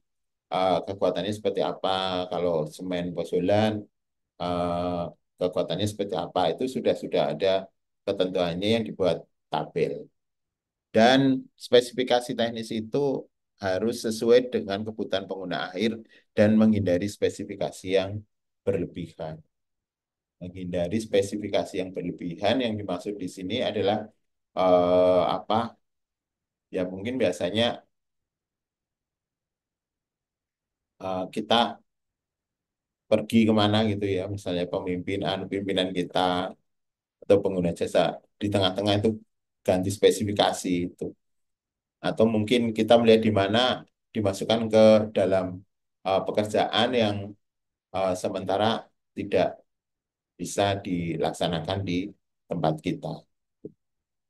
kekuatannya seperti apa, kalau semen pozolan eh, kekuatannya seperti apa itu sudah ada ketentuannya yang dibuat tabel. Dan spesifikasi teknis itu harus sesuai dengan kebutuhan pengguna akhir dan menghindari spesifikasi yang berlebihan. Menghindari spesifikasi yang berlebihan yang dimaksud di sini adalah apa? Ya mungkin biasanya kita pergi kemana gitu ya, misalnya pimpinan kita atau pengguna jasa di tengah-tengah itu ganti spesifikasi itu. Atau mungkin kita melihat di mana dimasukkan ke dalam pekerjaan yang sementara tidak bisa dilaksanakan di tempat kita.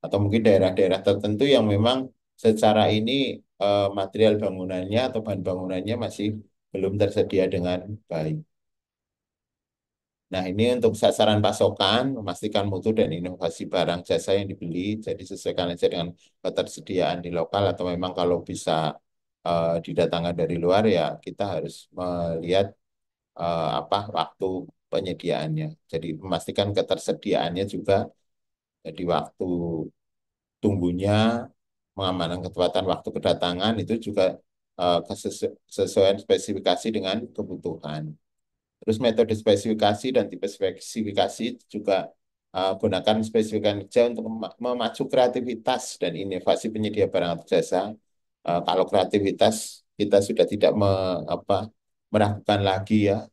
Atau mungkin daerah-daerah tertentu yang memang secara ini material bangunannya atau bahan bangunannya masih belum tersedia dengan baik. Nah, ini untuk sasaran pasokan, memastikan mutu dan inovasi barang jasa yang dibeli, jadi sesuaikan aja dengan ketersediaan di lokal atau memang kalau bisa didatangkan dari luar ya kita harus melihat apa waktu penyediaannya. Jadi memastikan ketersediaannya juga jadi waktu tunggunya, mengamankan ketepatan waktu kedatangan itu juga kesesuaian spesifikasi dengan kebutuhan. Terus metode spesifikasi dan tipe spesifikasi juga gunakan spesifikasi kerja untuk memacu kreativitas dan inovasi penyedia barang atau jasa. Kalau kreativitas kita sudah tidak meragukan lagi ya.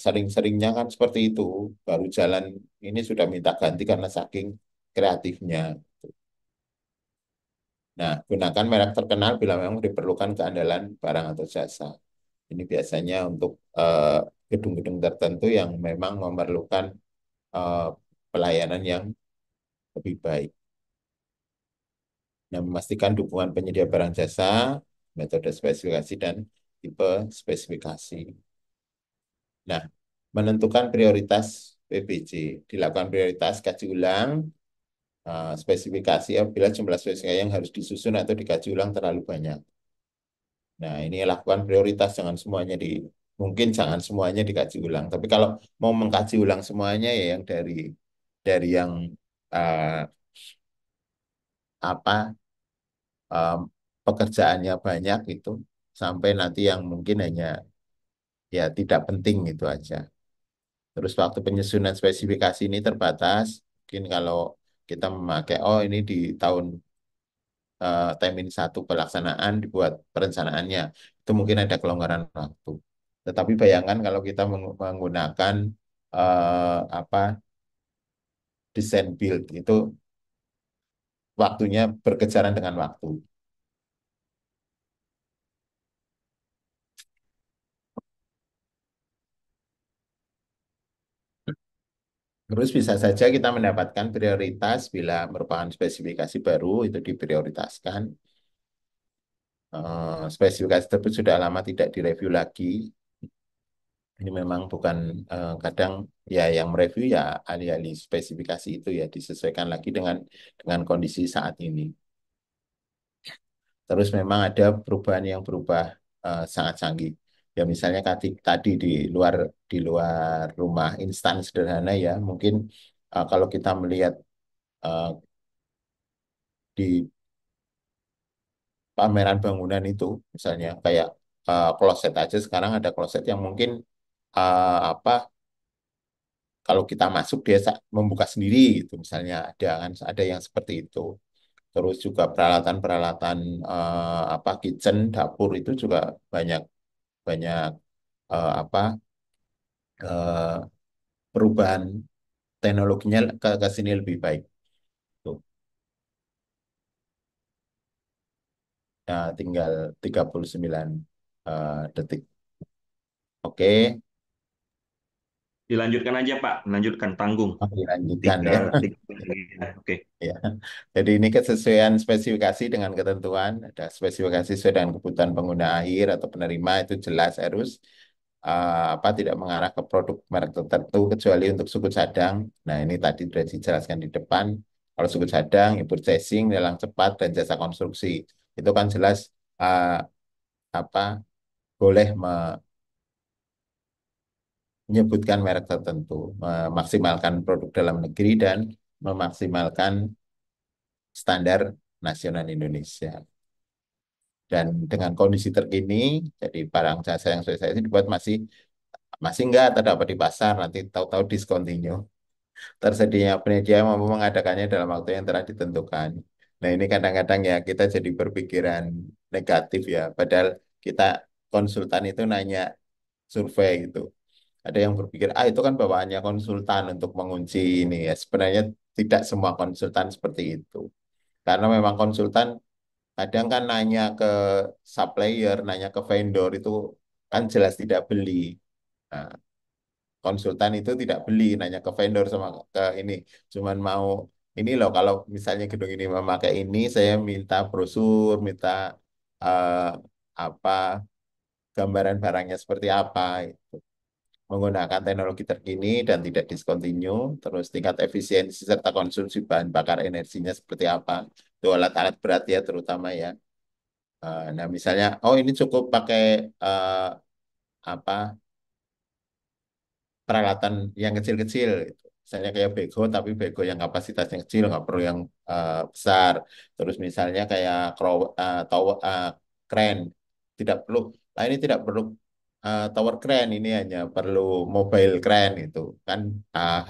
Sering-seringnya kan seperti itu. Baru jalan ini sudah minta ganti karena saking kreatifnya. Nah, gunakan merek terkenal bila memang diperlukan keandalan barang atau jasa. Ini biasanya untuk gedung-gedung tertentu yang memang memerlukan eh, pelayanan yang lebih baik. Nah, memastikan dukungan penyedia barang jasa, metode spesifikasi, dan tipe spesifikasi. Nah, menentukan prioritas PBJ. Dilakukan prioritas kaji ulang, spesifikasi apabila jumlah spesifikasi yang harus disusun atau dikaji ulang terlalu banyak. Nah, ini lakukan prioritas, jangan semuanya mungkin jangan semuanya dikaji ulang. Tapi kalau mau mengkaji ulang semuanya ya yang dari yang eh, apa eh, pekerjaannya banyak itu sampai nanti yang mungkin hanya ya tidak penting itu aja. Terus waktu penyusunan spesifikasi ini terbatas. Mungkin kalau kita memakai, oh ini di tahun T-1 pelaksanaan dibuat perencanaannya, itu mungkin ada kelonggaran waktu. Tetapi bayangkan kalau kita menggunakan apa desain build itu waktunya berkejaran dengan waktu. Terus bisa saja kita mendapatkan prioritas bila merupakan spesifikasi baru itu diprioritaskan. Spesifikasi tersebut sudah lama tidak direview lagi. Ini memang bukan kadang ya yang mereview ya ahli-ahli spesifikasi itu ya disesuaikan lagi dengan kondisi saat ini. Terus memang ada perubahan yang berubah sangat canggih. Ya misalnya tadi di luar rumah instan sederhana ya mungkin kalau kita melihat eh, di pameran bangunan itu misalnya kayak kloset aja sekarang ada kloset yang mungkin apa kalau kita masuk dia membuka sendiri gitu misalnya ada kan ada yang seperti itu. Terus juga peralatan-peralatan apa kitchen dapur itu juga banyak banyak apa eh, perubahan teknologinya ke sini lebih baik. Tuh. Ya, tinggal 39 detik. Oke, Dilanjutkan aja Pak, lanjutkan tanggung. oke, lanjutkan Tiga, ya. tiga lagi ya. Oke. Ya. Jadi ini kesesuaian spesifikasi dengan ketentuan, ada spesifikasi sesuai dengan kebutuhan pengguna akhir atau penerima itu jelas harus apa tidak mengarah ke produk merek tertentu kecuali untuk suku cadang. Nah, ini tadi sudah dijelaskan di depan. Kalau suku cadang, purchasing, lelang cepat dan jasa konstruksi. Itu kan jelas apa boleh menyebutkan merek tertentu, memaksimalkan produk dalam negeri dan memaksimalkan standar nasional Indonesia. Dan dengan kondisi terkini, jadi barang jasa yang saya itu dibuat masih masih enggak terdapat di pasar, nanti tahu-tahu discontinue. Tersedianya penyedia yang mampu mengadakannya dalam waktu yang telah ditentukan. Nah ini kadang-kadang ya kita jadi berpikiran negatif ya, padahal kita konsultan itu nanya survei gitu. Ada yang berpikir, ah itu kan bawaannya konsultan untuk mengunci ini ya. Sebenarnya tidak semua konsultan seperti itu. Karena memang konsultan kadang kan nanya ke supplier, nanya ke vendor itu kan jelas tidak beli. Nah, konsultan itu tidak beli, nanya ke vendor sama ke ini. Cuman mau ini loh kalau misalnya gedung ini memakai ini, saya minta brosur, minta eh, apa gambaran barangnya seperti apa. Menggunakan teknologi terkini dan tidak discontinue, terus tingkat efisiensi serta konsumsi bahan bakar energinya seperti apa. Itu alat-alat berat ya terutama ya. Nah, misalnya, oh ini cukup pakai eh, apa peralatan yang kecil-kecil, gitu. Misalnya kayak bego, tapi bego yang kapasitasnya kecil, nggak perlu yang besar. Terus misalnya kayak tower, crane, tidak perlu. Nah ini tidak perlu tower crane, ini hanya perlu mobile crane itu. Kan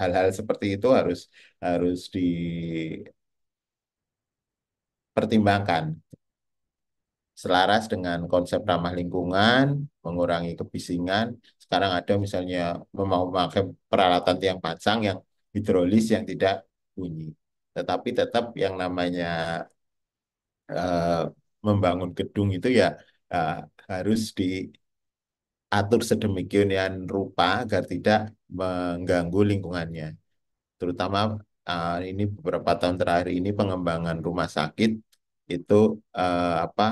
hal-hal seperti itu harus harus dipertimbangkan. Selaras dengan konsep ramah lingkungan, mengurangi kebisingan. Sekarang ada misalnya mau memakai peralatan tiang pasang yang hidrolis yang tidak bunyi. Tetapi tetap yang namanya eh, membangun gedung itu ya eh, harus diatur sedemikian rupa agar tidak mengganggu lingkungannya. Terutama ini beberapa tahun terakhir ini pengembangan rumah sakit itu apa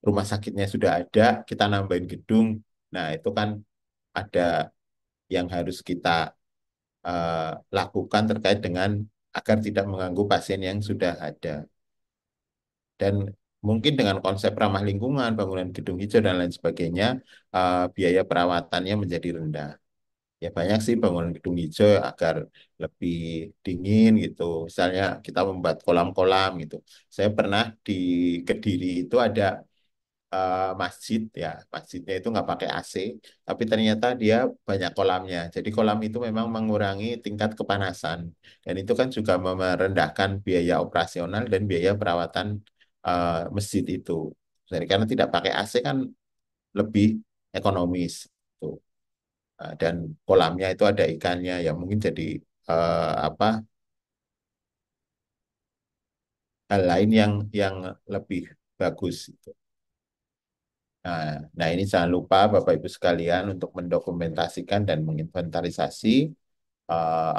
rumah sakitnya sudah ada, kita nambahin gedung. Nah, itu kan ada yang harus kita eh, lakukan terkait dengan agar tidak mengganggu pasien yang sudah ada. Dan mungkin dengan konsep ramah lingkungan, bangunan gedung hijau dan lain sebagainya, biaya perawatannya menjadi rendah. Ya banyak sih bangunan gedung hijau agar lebih dingin gitu. Misalnya kita membuat kolam-kolam gitu. Saya pernah di Kediri itu ada masjid ya, masjidnya itu nggak pakai AC, tapi ternyata dia banyak kolamnya. Jadi kolam itu memang mengurangi tingkat kepanasan, dan itu kan juga merendahkan biaya operasional dan biaya perawatan masjid itu. Jadi karena tidak pakai AC kan lebih ekonomis tuh. Dan kolamnya itu ada ikannya, ya mungkin jadi apa hal lain yang lebih bagus gitu. Nah, nah, ini jangan lupa Bapak Ibu sekalian untuk mendokumentasikan dan menginventarisasi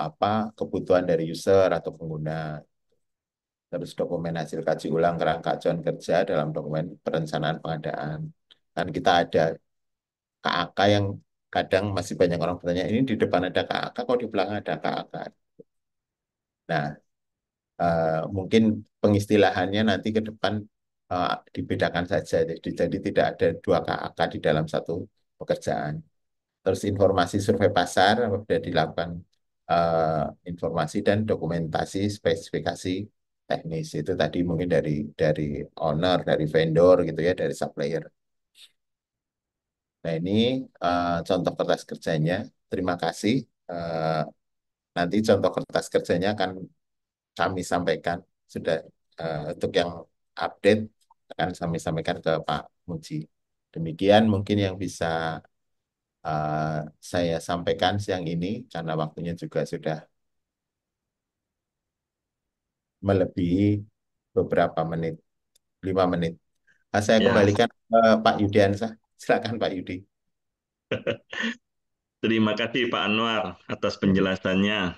apa kebutuhan dari user atau pengguna. Terus dokumen hasil kaji ulang kerangka acuan kerja dalam dokumen perencanaan pengadaan. Kan kita ada KAK yang kadang masih banyak orang bertanya, ini di depan ada KAK, kok di belakang ada KAK? Nah, mungkin pengistilahannya nanti ke depan dibedakan saja. Jadi tidak ada dua KAK di dalam satu pekerjaan. Terus informasi survei pasar sudah dilakukan eh, informasi dan dokumentasi spesifikasi teknis itu tadi mungkin dari owner, dari vendor gitu ya, dari supplier. Nah ini contoh kertas kerjanya. Terima kasih. Eh, Nanti contoh kertas kerjanya akan kami sampaikan sudah untuk yang update akan kami sampaikan ke Pak Muji. Demikian mungkin yang bisa eh, saya sampaikan siang ini karena waktunya juga sudah melebihi beberapa menit, 5 menit. Saya Ya, kembalikan ke Pak Yudiansah. Silakan Pak Yudi. terima kasih Pak Anwar atas penjelasannya.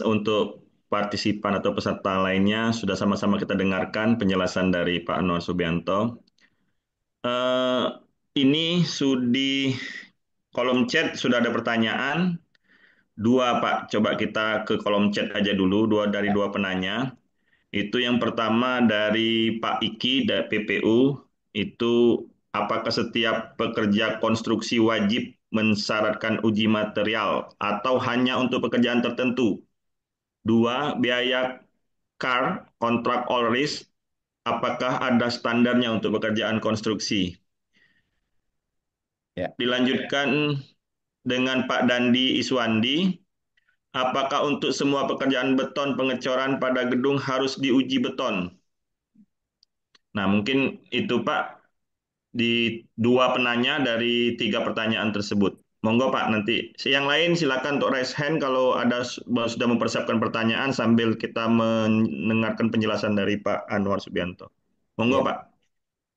Untuk partisipan atau peserta lainnya sudah sama-sama kita dengarkan penjelasan dari Pak Anwar Subianto. Eh, ini di kolom chat sudah ada pertanyaan. Dua, Pak. Coba kita ke kolom chat aja dulu, dua penanya. Itu yang pertama dari Pak Iki dari PPU, itu apakah setiap pekerja konstruksi wajib mensyaratkan uji material atau hanya untuk pekerjaan tertentu? Dua, biaya CAR, kontrak all risk, apakah ada standarnya untuk pekerjaan konstruksi? Ya, Dilanjutkan dengan Pak Dandi Iswandi, apakah untuk semua pekerjaan beton pengecoran pada gedung harus diuji beton? Nah, mungkin itu Pak di dua penanya dari tiga pertanyaan tersebut. Monggo Pak, nanti yang lain silakan untuk raise hand kalau ada sudah mempersiapkan pertanyaan sambil kita mendengarkan penjelasan dari Pak Anwar Subianto. Monggo ya. Pak.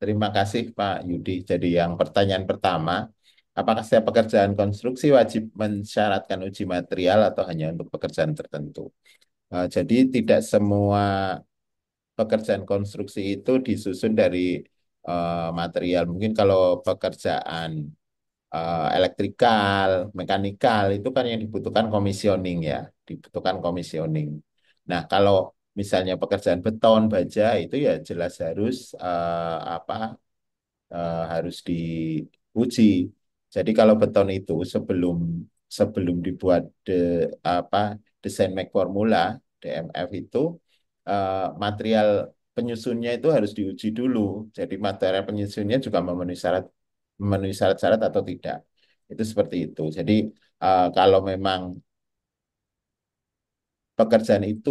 Terima kasih Pak Yudi. Jadi yang pertanyaan pertama, apakah setiap pekerjaan konstruksi wajib mensyaratkan uji material atau hanya untuk pekerjaan tertentu? Jadi tidak semua pekerjaan konstruksi itu disusun dari material. Mungkin kalau pekerjaan elektrikal, mekanikal itu kan yang dibutuhkan komisioning ya, dibutuhkan komisioning. Nah, kalau misalnya pekerjaan beton, baja itu ya jelas harus apa harus diuji. Jadi kalau beton itu sebelum sebelum dibuat apa desain make formula DMF itu material penyusunnya itu harus diuji dulu. Jadi material penyusunnya juga memenuhi syarat-syarat atau tidak. Itu seperti itu. Jadi kalau memang pekerjaan itu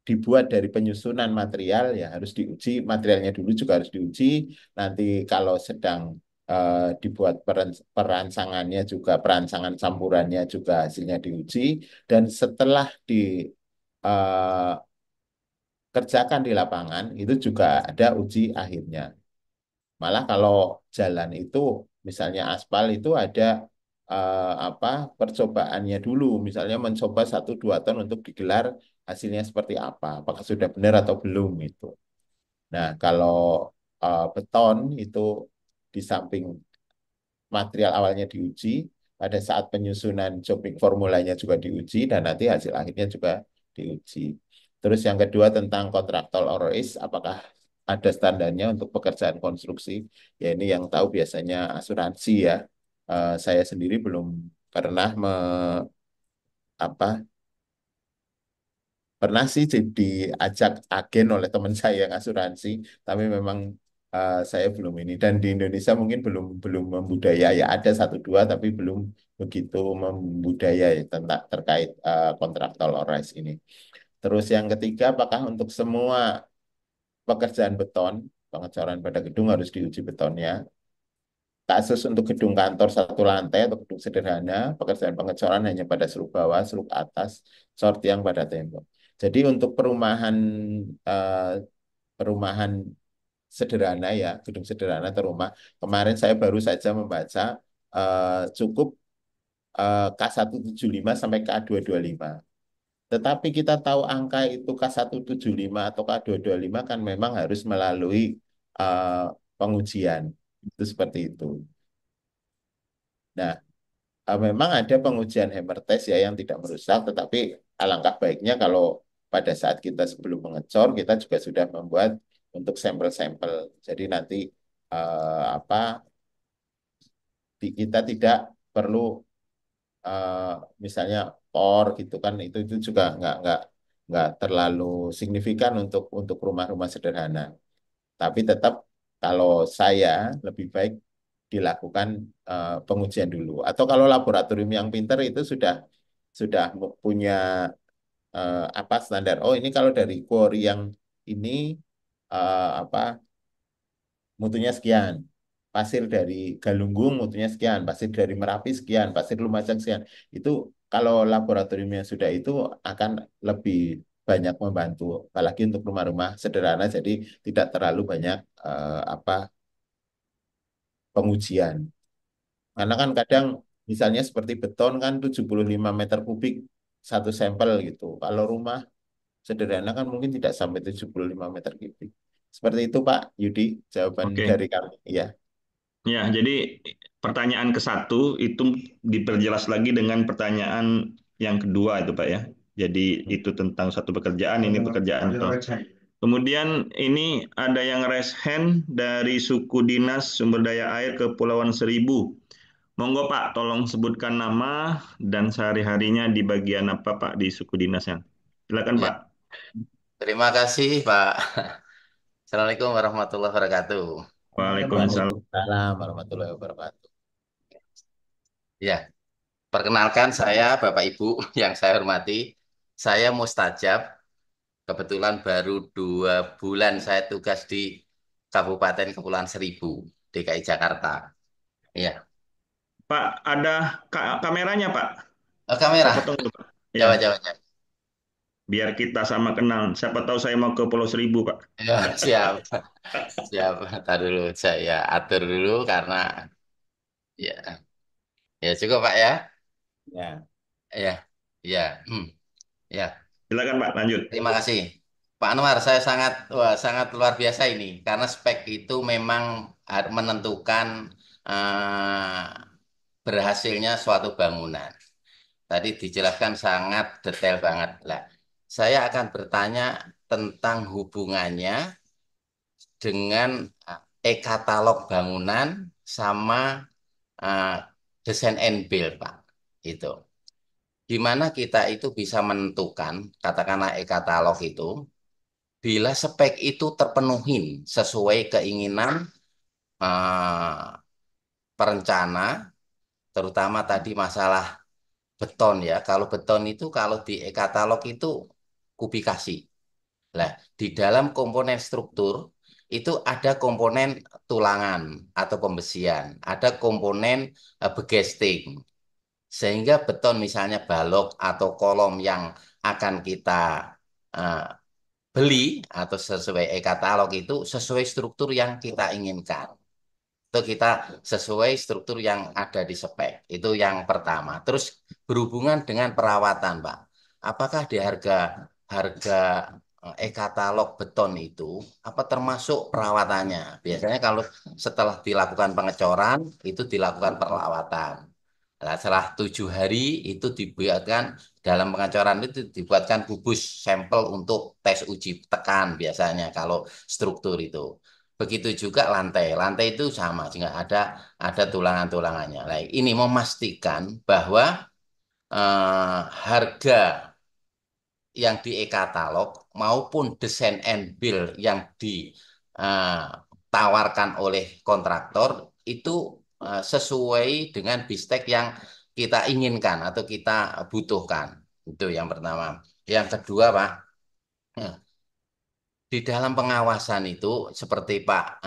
dibuat dari penyusunan material ya harus diuji materialnya dulu juga harus diuji nanti kalau sedang dibuat perancangannya juga perancangan campurannya juga hasilnya diuji dan setelah dikerjakan di lapangan itu juga ada uji akhirnya. Malah kalau jalan itu, misalnya aspal itu ada apa percobaannya dulu, misalnya mencoba 1-2 ton untuk digelar hasilnya seperti apa, apakah sudah benar atau belum itu. Nah, kalau beton itu di samping material awalnya diuji, pada saat penyusunan jobbing formulanya juga diuji dan nanti hasil akhirnya juga diuji. Terus yang kedua tentang kontraktor ORIS, apakah ada standarnya untuk pekerjaan konstruksi? Ya ini yang tahu biasanya asuransi ya. Saya sendiri belum pernah apa pernah sih diajak agen oleh teman saya yang asuransi, tapi memang saya belum ini dan di Indonesia mungkin belum belum membudaya ya ada satu dua tapi belum begitu membudaya ya, tentang terkait kontraktor ORS ini. Terus yang ketiga, apakah untuk semua pekerjaan beton, pengecoran pada gedung harus diuji betonnya? Kasus untuk gedung kantor satu lantai atau gedung sederhana, pekerjaan pengecoran hanya pada suluk bawah, suluk atas, sortiang pada tembok. Jadi untuk perumahan eh, perumahan sederhana ya, gedung sederhana atau rumah, kemarin saya baru saja membaca cukup K175 sampai K225. Tetapi kita tahu angka itu K175 atau K225 kan memang harus melalui eh, pengujian. Itu seperti itu. Nah, memang ada pengujian hammer test ya yang tidak merusak, tetapi alangkah baiknya kalau pada saat kita sebelum mengecor, kita juga sudah membuat untuk sampel-sampel. Jadi nanti apa kita tidak perlu eh, misalnya por gitu kan itu juga nggak terlalu signifikan untuk rumah-rumah sederhana. Tapi tetap kalau saya lebih baik dilakukan pengujian dulu. Atau kalau laboratorium yang pinter itu sudah punya apa standar. Oh ini kalau dari quarry yang ini apa mutunya sekian. Pasir dari Galunggung mutunya sekian, pasir dari Merapi sekian, pasir Lumajang sekian. Itu kalau laboratoriumnya sudah itu akan lebih banyak membantu, apalagi untuk rumah-rumah sederhana, jadi tidak terlalu banyak apa pengujian. Karena kan kadang misalnya seperti beton kan 75 meter kubik satu sampel gitu. Kalau rumah sederhana kan mungkin tidak sampai 75 meter kubik. Seperti itu Pak Yudi, jawaban Oke. dari kami. Ya, Ya, jadi pertanyaan ke satu itu diperjelas lagi dengan pertanyaan yang kedua itu Pak ya. Jadi itu tentang satu pekerjaan, ini pekerjaan toh. Kemudian ini ada yang raise hand dari suku dinas sumber daya air Kepulauan Seribu. Monggo Pak, tolong sebutkan nama dan sehari-harinya di bagian apa Pak di suku dinasnya. Silakan Ya, Pak. terima kasih Pak. Assalamualaikum warahmatullahi wabarakatuh. Waalaikumsalam. Waalaikumsalam warahmatullahi wabarakatuh. Ya, perkenalkan saya Bapak Ibu yang saya hormati. Saya Mustajab. Kebetulan baru 2 bulan saya tugas di Kabupaten Kepulauan Seribu, DKI Jakarta. Ya, Pak, ada kameranya Pak. oh, Saya kamera. potong dulu Pak. Ya, Coba, coba, coba. biar kita sama kenal. Siapa tahu saya mau ke Pulau Seribu Pak. Ya, siap, siap. Ntar dulu saya atur dulu karena ya, ya cukup Pak ya. Ya, Ya, ya, ya. Silakan Pak, lanjut. Terima kasih. Pak Anwar, saya sangat wah, sangat luar biasa ini karena spek itu memang menentukan eh, berhasilnya suatu bangunan. Tadi dijelaskan sangat detail banget. Lah, saya akan bertanya tentang hubungannya dengan e-katalog bangunan sama eh, desain and build, Pak. Itu. Gimana kita itu bisa menentukan, katakanlah e-katalog itu bila spek itu terpenuhi sesuai keinginan eh, perencana, terutama tadi masalah beton ya. Kalau beton itu kalau di e-katalog itu kubikasi. Lah, di dalam komponen struktur itu ada komponen tulangan atau pembesian, ada komponen begesting. Sehingga beton misalnya balok atau kolom yang akan kita eh, beli atau sesuai e-katalog itu sesuai struktur yang kita inginkan. Itu kita sesuai struktur yang ada di spek. Itu yang pertama. Terus berhubungan dengan perawatan, Pak. Apakah di harga harga e-katalog beton itu apa termasuk perawatannya? Biasanya kalau setelah dilakukan pengecoran itu dilakukan perawatan. Nah, setelah 7 hari itu dibuatkan dalam pengecoran itu dibuatkan gugus sampel untuk tes uji tekan biasanya kalau struktur itu. Begitu juga lantai. Lantai itu sama, juga ada tulangan-tulangannya. Nah, ini memastikan bahwa harga yang di e-katalog maupun desain and build yang di eh, ditawarkan oleh kontraktor itu sesuai dengan bistek yang kita inginkan atau kita butuhkan. Itu yang pertama. Yang kedua, Pak, di dalam pengawasan itu seperti Pak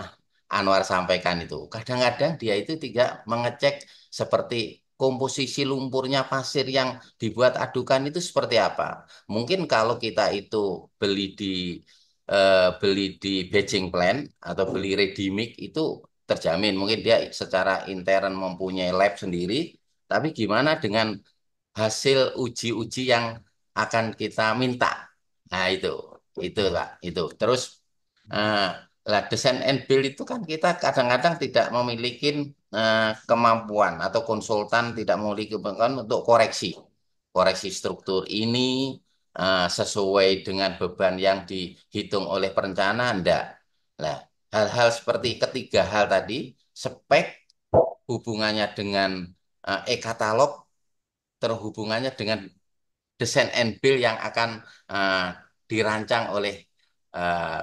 Anwar sampaikan itu, kadang-kadang dia itu tidak mengecek seperti komposisi lumpurnya pasir yang dibuat adukan itu seperti apa. Mungkin kalau kita itu beli di batching plant atau beli ready mix itu terjamin. Mungkin dia secara intern mempunyai lab sendiri, tapi gimana dengan hasil uji-uji yang akan kita minta? Nah, itu Pak, itu. Terus eh, lah desain and build itu kan kita kadang-kadang tidak memiliki kemampuan atau konsultan tidak memiliki kemampuan untuk koreksi struktur ini sesuai dengan beban yang dihitung oleh perencana enggak. Nah, hal-hal seperti ketiga hal tadi, spek hubungannya dengan e-katalog, terhubungannya dengan desain and build yang akan eh, dirancang oleh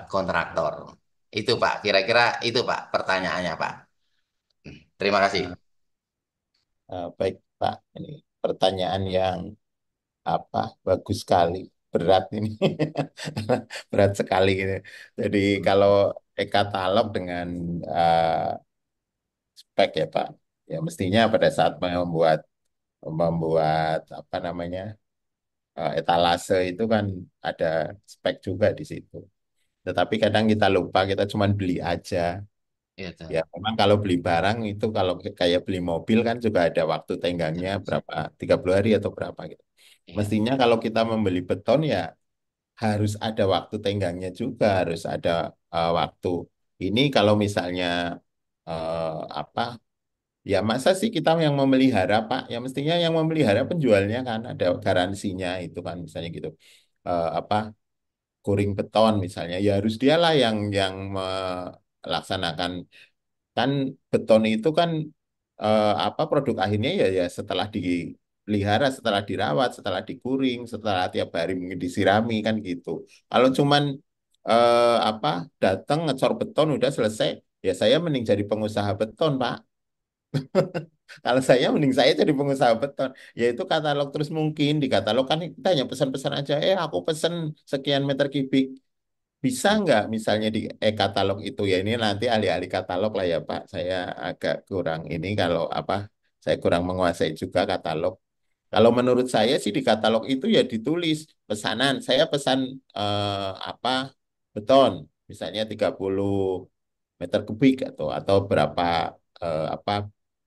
kontraktor. Itu Pak, kira-kira itu Pak pertanyaannya Pak. Terima kasih. Nah, baik Pak, ini pertanyaan yang apa bagus sekali, berat ini, berat sekali ini. Jadi kalau e-katalog dengan spek ya Pak, ya mestinya pada saat membuat membuat apa namanya etalase itu kan ada spek juga di situ. Tetapi kadang kita lupa, kita cuma beli aja. Iya, Ya, tuh. memang kalau beli barang itu kalau kayak beli mobil kan juga ada waktu tenggangnya berapa 30 hari atau berapa gitu. Iya. Mestinya kalau kita membeli beton ya harus ada waktu tenggangnya juga, harus ada waktu. Ini kalau misalnya apa ya masa sih kita yang memelihara Pak? Ya mestinya yang memelihara penjualnya kan ada garansinya itu kan misalnya gitu. Apa kuring beton misalnya ya harus dialah yang melaksanakan kan beton itu kan apa produk akhirnya ya setelah dipelihara, setelah dirawat, setelah dikuring, setelah tiap hari mungkin disirami kan gitu. Kalau cuman apa datang ngecor beton udah selesai, ya saya mending jadi pengusaha beton, Pak. Kalau saya mending saya jadi pengusaha beton. Yaitu katalog terus mungkin di katalog kan kita hanya pesan-pesan aja, aku pesen sekian meter kubik. Bisa nggak misalnya di e-katalog itu ya ini nanti ahli-ahli katalog lah ya Pak. Saya agak kurang ini kalau apa saya kurang menguasai juga katalog. Kalau menurut saya sih di katalog itu ya ditulis pesanan. Saya pesan apa beton misalnya 30 meter kubik atau berapa apa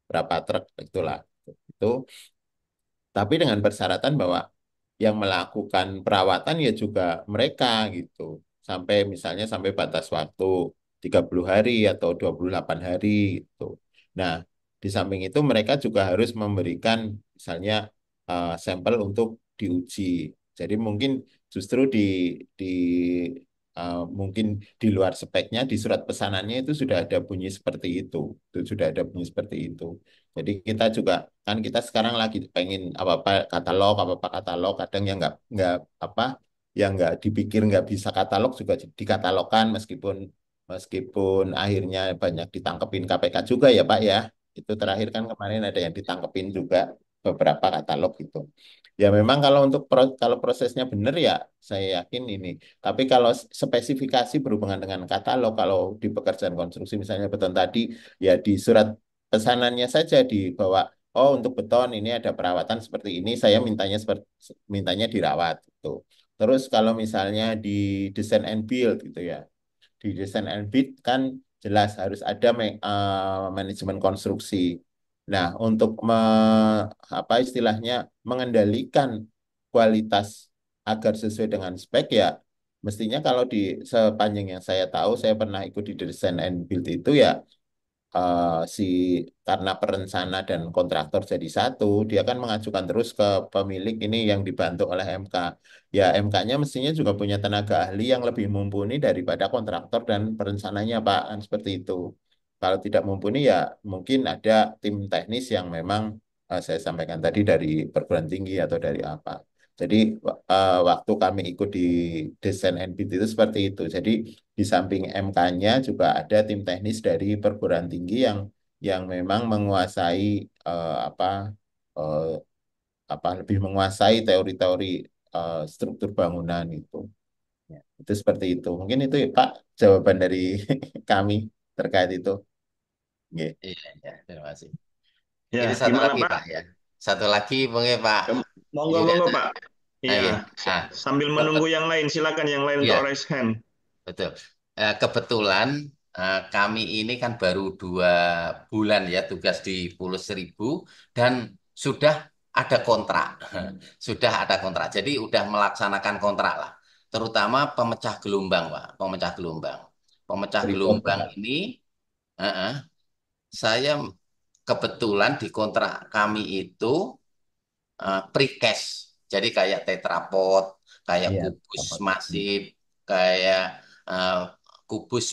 berapa truk itulah. Itu tapi dengan persyaratan bahwa yang melakukan perawatan ya juga mereka gitu. Sampai misalnya sampai batas waktu 30 hari atau 28 hari gitu. Nah, di samping itu mereka juga harus memberikan misalnya sampel untuk diuji. Jadi mungkin justru di mungkin di luar speknya di surat pesanannya itu sudah ada bunyi seperti itu. Itu sudah ada bunyi seperti itu. Jadi kita juga kan kita sekarang lagi pengen apa apa katalog kadang yang nggak apa yang nggak dipikir nggak bisa katalog juga dikatalogkan meskipun meskipun akhirnya banyak ditangkepin KPK juga ya Pak ya itu terakhir kan kemarin ada yang ditangkepin juga beberapa katalog gitu ya memang kalau untuk kalau prosesnya benar ya saya yakin ini tapi kalau spesifikasi berhubungan dengan katalog kalau di pekerjaan konstruksi misalnya beton tadi ya di surat pesanannya saja dibawa oh untuk beton ini ada perawatan seperti ini saya mintanya seperti mintanya dirawat gitu. Terus kalau misalnya di design and build gitu ya di design and build kan jelas harus ada manajemen konstruksi. Nah untuk apa istilahnya mengendalikan kualitas agar sesuai dengan spek ya mestinya kalau di sepanjang yang saya tahu saya pernah ikut di design and build itu ya si karena perencana dan kontraktor jadi satu, dia kan mengajukan terus ke pemilik ini yang dibantu oleh MK. Ya MK-nya mestinya juga punya tenaga ahli yang lebih mumpuni daripada kontraktor dan perencananya, Pak, kan seperti itu. Kalau tidak mumpuni ya mungkin ada tim teknis yang memang saya sampaikan tadi dari perguruan tinggi atau dari apa. Jadi waktu kami ikut di desain NBT itu seperti itu. Jadi di samping MK-nya juga ada tim teknis dari perguruan tinggi yang memang menguasai apa eh, lebih menguasai teori-teori struktur bangunan itu. Ya, itu seperti itu. Mungkin itu ya, Pak jawaban dari kami terkait itu. Nggih. Iya, iya, terima kasih. Ya, Ini satu gimana lagi Pak? Pak ya. Satu lagi mungkin Pak Monggo, monggo Yudhana. Pak. Nah, Iya, iya. s- Nah, sambil menunggu kebet yang lain, silakan yang lain untuk iya, raise hand. betul. Kebetulan kami ini kan baru 2 bulan ya tugas di Pulau Seribu dan sudah ada kontrak. Sudah ada kontrak. Jadi udah melaksanakan kontrak lah. Terutama pemecah gelombang, Pak. Pemecah gelombang. Pemecah Freeport, gelombang Pak. ini, eh, eh, saya kebetulan di kontrak kami itu precast. Jadi kayak tetrapod, kayak Iya. kubus masif, kayak eh, kubus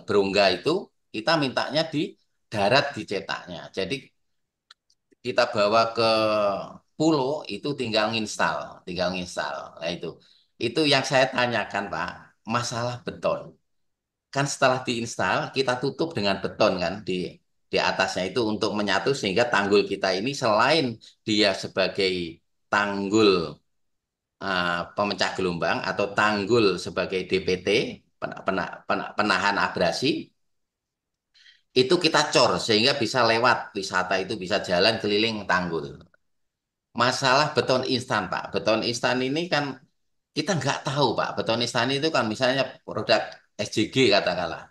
berungga itu kita mintanya di darat dicetaknya. Jadi kita bawa ke pulau itu tinggal nginstal. Nah itu yang saya tanyakan Pak, masalah beton. Kan setelah diinstal kita tutup dengan beton kan di atasnya itu untuk menyatu sehingga tanggul kita ini selain dia sebagai tanggul pemecah gelombang atau tanggul sebagai DPT penahan abrasi itu kita cor sehingga bisa lewat wisata itu bisa jalan keliling tanggul. Masalah beton instan Pak, beton instan ini kan kita nggak tahu Pak, beton instan itu kan misalnya produk SJG katakanlah.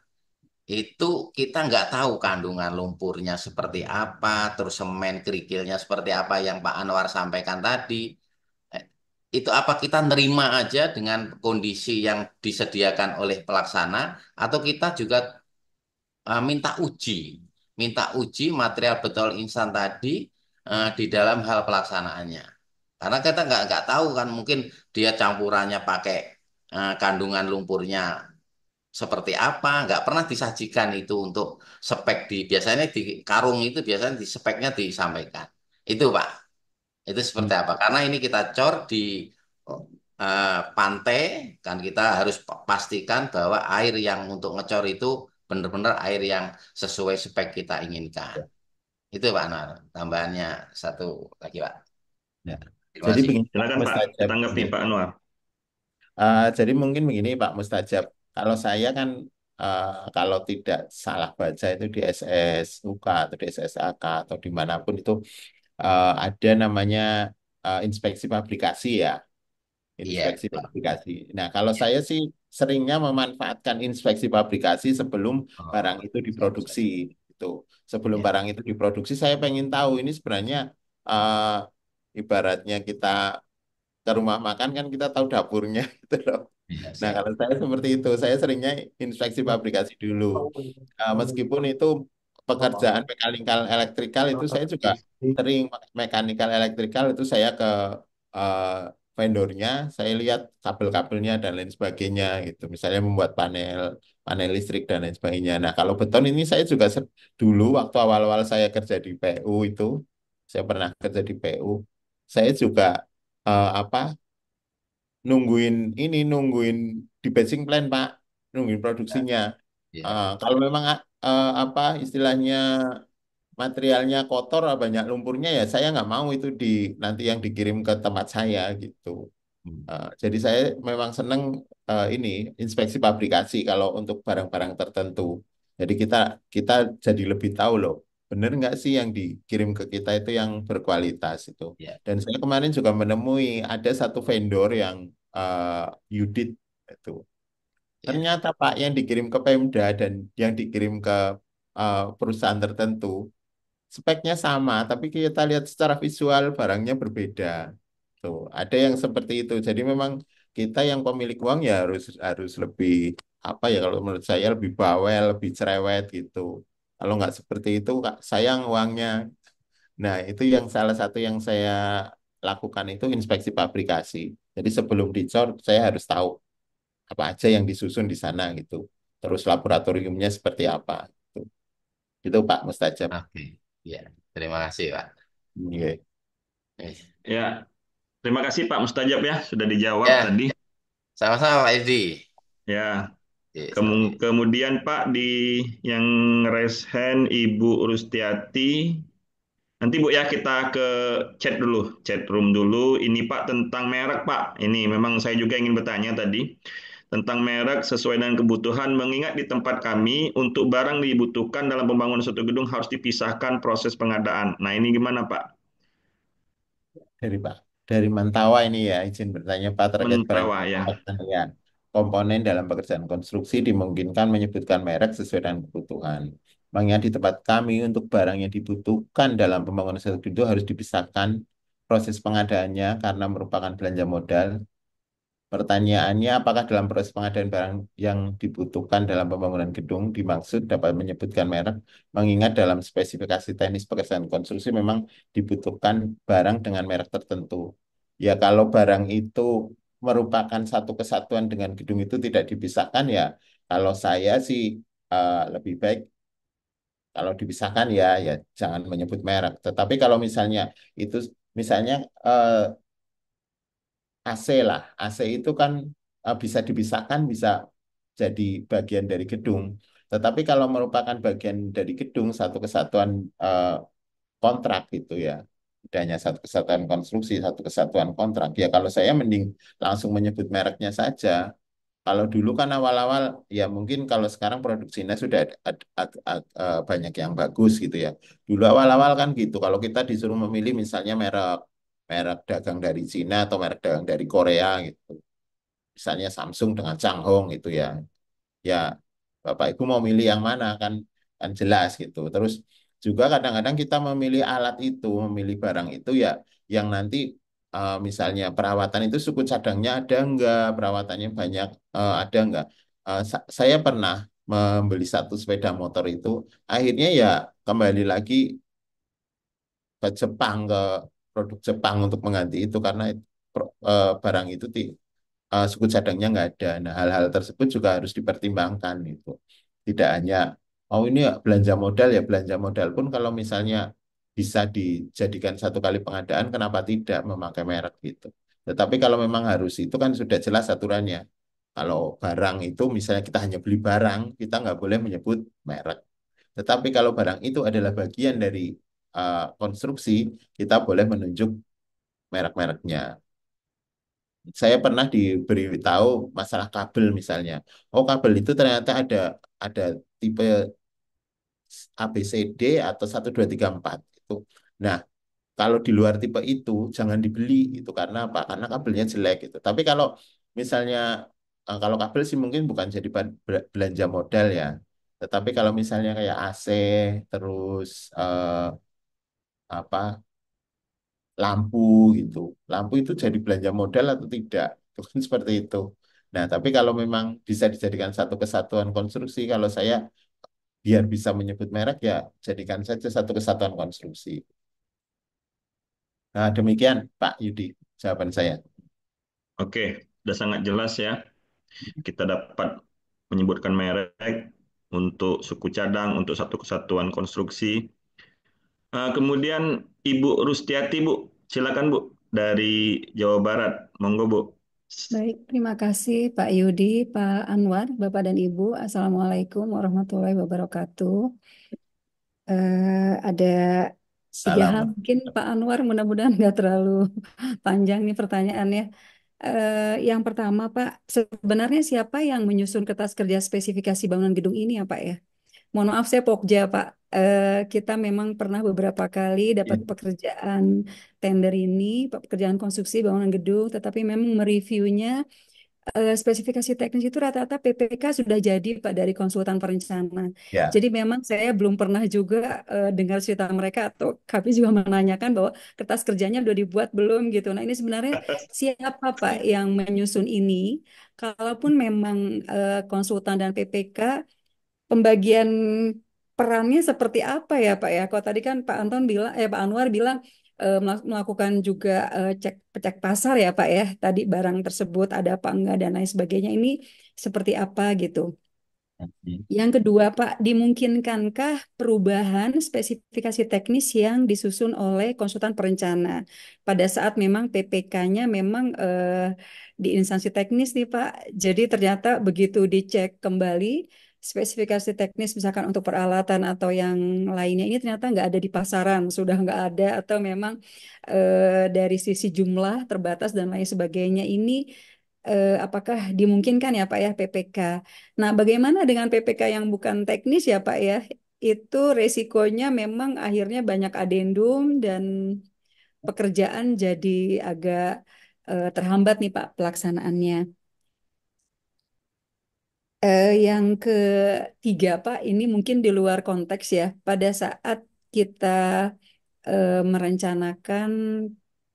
Itu kita nggak tahu kandungan lumpurnya seperti apa, terus semen kerikilnya seperti apa yang Pak Anwar sampaikan tadi. Eh, Itu apa kita nerima aja dengan kondisi yang disediakan oleh pelaksana, atau kita juga minta uji material beton instan tadi di dalam hal pelaksanaannya. Karena kita nggak tahu kan mungkin dia campurannya pakai kandungan lumpurnya seperti apa, nggak pernah disajikan itu untuk spek biasanya di karung itu biasanya di speknya disampaikan. Itu Pak, itu seperti apa? Karena ini kita cor di pantai, kan kita harus pastikan bahwa air yang untuk ngecor itu benar-benar air yang sesuai spek kita inginkan. Itu Pak Anwar, tambahannya satu lagi Pak. Ya. Terima Jadi kasih. begini Pak Silakan Pak, Mustajab. tanggapi Nggih. Pak Anwar. Jadi mungkin begini Pak Mustajab. Kalau saya kan eh, kalau tidak salah baca itu di SSUK atau di SSAK atau dimanapun itu ada namanya inspeksi pabrikasi ya. Iya, Inspeksi betul. pabrikasi. Nah, kalau Iya. saya sih seringnya memanfaatkan inspeksi pabrikasi sebelum barang Oh, itu siap, siap. diproduksi. Itu sebelum Iya, barang itu diproduksi, saya pengen tahu ini sebenarnya eh, ibaratnya kita ke rumah makan kan kita tahu dapurnya gitu loh. iya, Nah, siap. kalau saya seperti itu, saya seringnya inspeksi pabrikasi dulu. Meskipun itu pekerjaan mekanikal elektrikal itu saya juga sering mekanikal elektrikal itu saya ke eh, vendornya, saya lihat kabel-kabelnya dan lain sebagainya gitu. Misalnya membuat panel panel listrik dan lain sebagainya. Nah, kalau beton ini saya juga dulu waktu awal-awal saya kerja di PU itu, saya pernah kerja di PU, saya juga apa nungguin di batching plan Pak, nungguin produksinya. Iya, Kalau memang apa istilahnya materialnya kotor banyak lumpurnya ya saya nggak mau itu nanti yang dikirim ke tempat saya gitu. hmm, Jadi saya memang senang ini inspeksi pabrikasi kalau untuk barang-barang tertentu. Jadi kita kita jadi lebih tahu loh, bener nggak sih yang dikirim ke kita itu yang berkualitas itu. iya, Dan saya kemarin juga menemui ada satu vendor yang Yudit itu. iya, Ternyata Pak yang dikirim ke Pemda dan yang dikirim ke perusahaan tertentu speknya sama, tapi kita lihat secara visual barangnya berbeda. Tuh, ada yang seperti itu. Jadi memang kita yang pemilik uang ya harus lebih apa ya kalau menurut saya lebih bawel, lebih cerewet gitu. Kalau nggak seperti itu, Kak, sayang uangnya. Nah, itu yang salah satu yang saya lakukan itu inspeksi pabrikasi. Jadi sebelum dicor, saya harus tahu apa aja yang disusun di sana gitu. Terus laboratoriumnya seperti apa. Gitu. Itu Pak Mustajab. oke, iya. Terima kasih Pak. Iya. Eh, Ya, Terima kasih Pak Mustajab ya, sudah dijawab Ya, tadi. sama-sama Pak Edi. Ya, Oke, sama. kemudian Pak di yang raise hand Ibu Rustiati. Nanti Bu ya kita ke chat dulu, chat room dulu. Ini Pak tentang merek Pak. Ini memang saya juga ingin bertanya tadi tentang merek sesuai dengan kebutuhan. Mengingat di tempat kami untuk barang dibutuhkan dalam pembangunan suatu gedung harus dipisahkan proses pengadaan. Nah ini gimana Pak? Dari Pak, dari Mantawa ini ya, izin bertanya Pak terkait barang Mentawai ya. ya. Komponen dalam pekerjaan konstruksi dimungkinkan menyebutkan merek sesuai dengan kebutuhan. Mengingat di tempat kami untuk barang yang dibutuhkan dalam pembangunan satu gedung harus dipisahkan proses pengadaannya karena merupakan belanja modal. Pertanyaannya, apakah dalam proses pengadaan barang yang dibutuhkan dalam pembangunan gedung dimaksud dapat menyebutkan merek, mengingat dalam spesifikasi teknis pekerjaan konstruksi memang dibutuhkan barang dengan merek tertentu. Ya, kalau barang itu merupakan satu kesatuan dengan gedung itu tidak dipisahkan, ya kalau saya sih lebih baik kalau dipisahkan ya jangan menyebut merek. Tetapi kalau misalnya itu misalnya eh, AC lah. AC itu kan bisa dipisahkan, bisa jadi bagian dari gedung. Tetapi kalau merupakan bagian dari gedung, satu kesatuan eh, kontrak gitu ya. Tidak hanya satu kesatuan konstruksi, satu kesatuan kontrak. Ya kalau saya mending langsung menyebut mereknya saja. Kalau dulu kan awal-awal, ya mungkin kalau sekarang produksinya sudah banyak yang bagus gitu ya. Dulu awal-awal kan gitu. Kalau kita disuruh memilih misalnya merek merek dagang dari Cina atau merek dagang dari Korea gitu. Misalnya Samsung dengan Changhong itu ya. Ya Bapak Ibu mau milih yang mana kan kan jelas gitu. Terus juga kadang-kadang kita memilih alat itu, memilih barang itu ya yang nanti misalnya perawatan itu suku cadangnya ada enggak, perawatannya banyak ada enggak. Saya pernah membeli satu sepeda motor itu, akhirnya ya kembali lagi ke Jepang, ke produk Jepang untuk mengganti itu karena barang itu suku cadangnya nggak ada. Nah, hal-hal tersebut juga harus dipertimbangkan itu. Tidak hanya oh ini ya belanja modal ya belanja modal pun kalau misalnya bisa dijadikan satu kali pengadaan, kenapa tidak memakai merek gitu. Tetapi kalau memang harus itu kan sudah jelas aturannya. Kalau barang itu misalnya kita hanya beli barang, kita nggak boleh menyebut merek. Tetapi kalau barang itu adalah bagian dari konstruksi, kita boleh menunjuk merek-mereknya. Saya pernah diberi tahu masalah kabel misalnya. Oh, kabel itu ternyata ada tipe A, B, C, D atau 1, 2, 3, 4 itu. Nah, kalau di luar tipe itu jangan dibeli itu karena apa? Karena kabelnya jelek gitu. Tapi kalau misalnya kalau kabel sih mungkin bukan jadi belanja modal ya. Tetapi kalau misalnya kayak AC terus apa lampu gitu. Lampu itu jadi belanja modal atau tidak? Itu kan seperti itu. Nah, tapi kalau memang bisa dijadikan satu kesatuan konstruksi, kalau saya biar bisa menyebut merek ya jadikan saja satu kesatuan konstruksi. Nah, demikian Pak Yudi jawaban saya. Oke, sudah sangat jelas ya. Kita dapat menyebutkan merek untuk suku cadang, untuk satu kesatuan konstruksi. Kemudian Ibu Rustiati, Bu. Silakan, Bu. Dari Jawa Barat. Monggo, Bu. Baik, terima kasih Pak Yudi, Pak Anwar, Bapak dan Ibu. Assalamualaikum warahmatullahi wabarakatuh. Ada tiga hal Salam. mungkin Pak Anwar, mudah-mudahan nggak terlalu panjang nih pertanyaannya. Yang pertama Pak, sebenarnya siapa yang menyusun kertas kerja spesifikasi bangunan gedung ini ya Pak ya? Mohon maaf saya Pokja Pak. Kita memang pernah beberapa kali dapat pekerjaan tender ini, pekerjaan konstruksi bangunan gedung, tetapi memang mereviewnya spesifikasi teknis itu rata-rata PPK sudah jadi Pak dari konsultan perencana. Ya, Jadi memang saya belum pernah juga dengar cerita mereka atau kami juga menanyakan bahwa kertas kerjanya sudah dibuat belum gitu. Nah ini sebenarnya siapa Pak yang menyusun ini? Kalaupun memang konsultan dan PPK pembagian perannya seperti apa ya Pak ya? Kalau tadi kan Pak Anwar bilang melakukan juga cek pasar ya Pak ya. Tadi barang tersebut ada apa enggak dan lain sebagainya. Ini seperti apa gitu? Yang kedua, Pak, dimungkinkankah perubahan spesifikasi teknis yang disusun oleh konsultan perencana pada saat memang PPK-nya memang di instansi teknis nih, Pak. Jadi ternyata begitu dicek kembali spesifikasi teknis misalkan untuk peralatan atau yang lainnya ini ternyata nggak ada di pasaran, sudah nggak ada atau memang dari sisi jumlah terbatas dan lain sebagainya ini apakah dimungkinkan ya Pak ya PPK? Nah, bagaimana dengan PPK yang bukan teknis ya Pak ya? Itu resikonya memang akhirnya banyak adendum dan pekerjaan jadi agak terhambat nih Pak pelaksanaannya. Yang ketiga Pak, ini mungkin di luar konteks ya. Pada saat kita merencanakan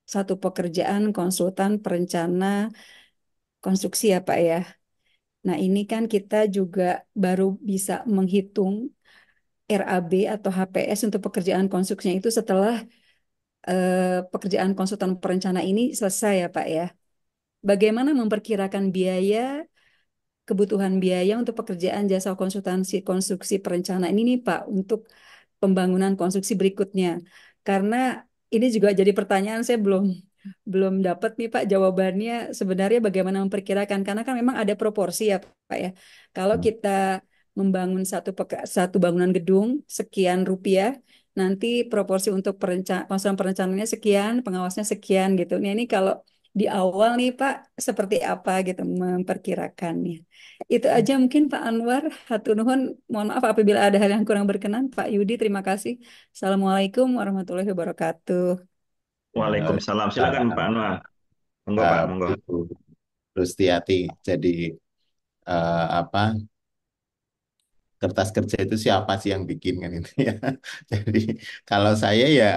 satu pekerjaan konsultan perencana konstruksi ya Pak ya. Nah, ini kan kita juga baru bisa menghitung RAB atau HPS untuk pekerjaan konstruksinya itu setelah pekerjaan konsultan perencana ini selesai ya Pak ya. Bagaimana memperkirakan biaya, kebutuhan biaya untuk pekerjaan jasa konsultansi konstruksi perencanaan ini nih Pak untuk pembangunan konstruksi berikutnya. Karena ini juga jadi pertanyaan saya belum belum dapat nih Pak jawabannya sebenarnya bagaimana memperkirakan karena kan memang ada proporsi ya Pak ya. Kalau kita membangun satu bangunan gedung sekian rupiah, nanti proporsi untuk konsultan perencanaannya sekian, pengawasnya sekian gitu. Nah, ini kalau di awal nih Pak seperti apa gitu memperkirakannya. Itu aja mungkin Pak Anwar. Hatur nuhun. Mohon maaf apabila ada hal yang kurang berkenan. Pak Yudi, terima kasih. Assalamualaikum warahmatullahi wabarakatuh. Waalaikumsalam. Silakan Pak Anwar. Monggo Pak, monggo. Ibu Rustiati. Jadi apa kertas kerja itu siapa sih yang bikin kan itu ya. Jadi kalau saya ya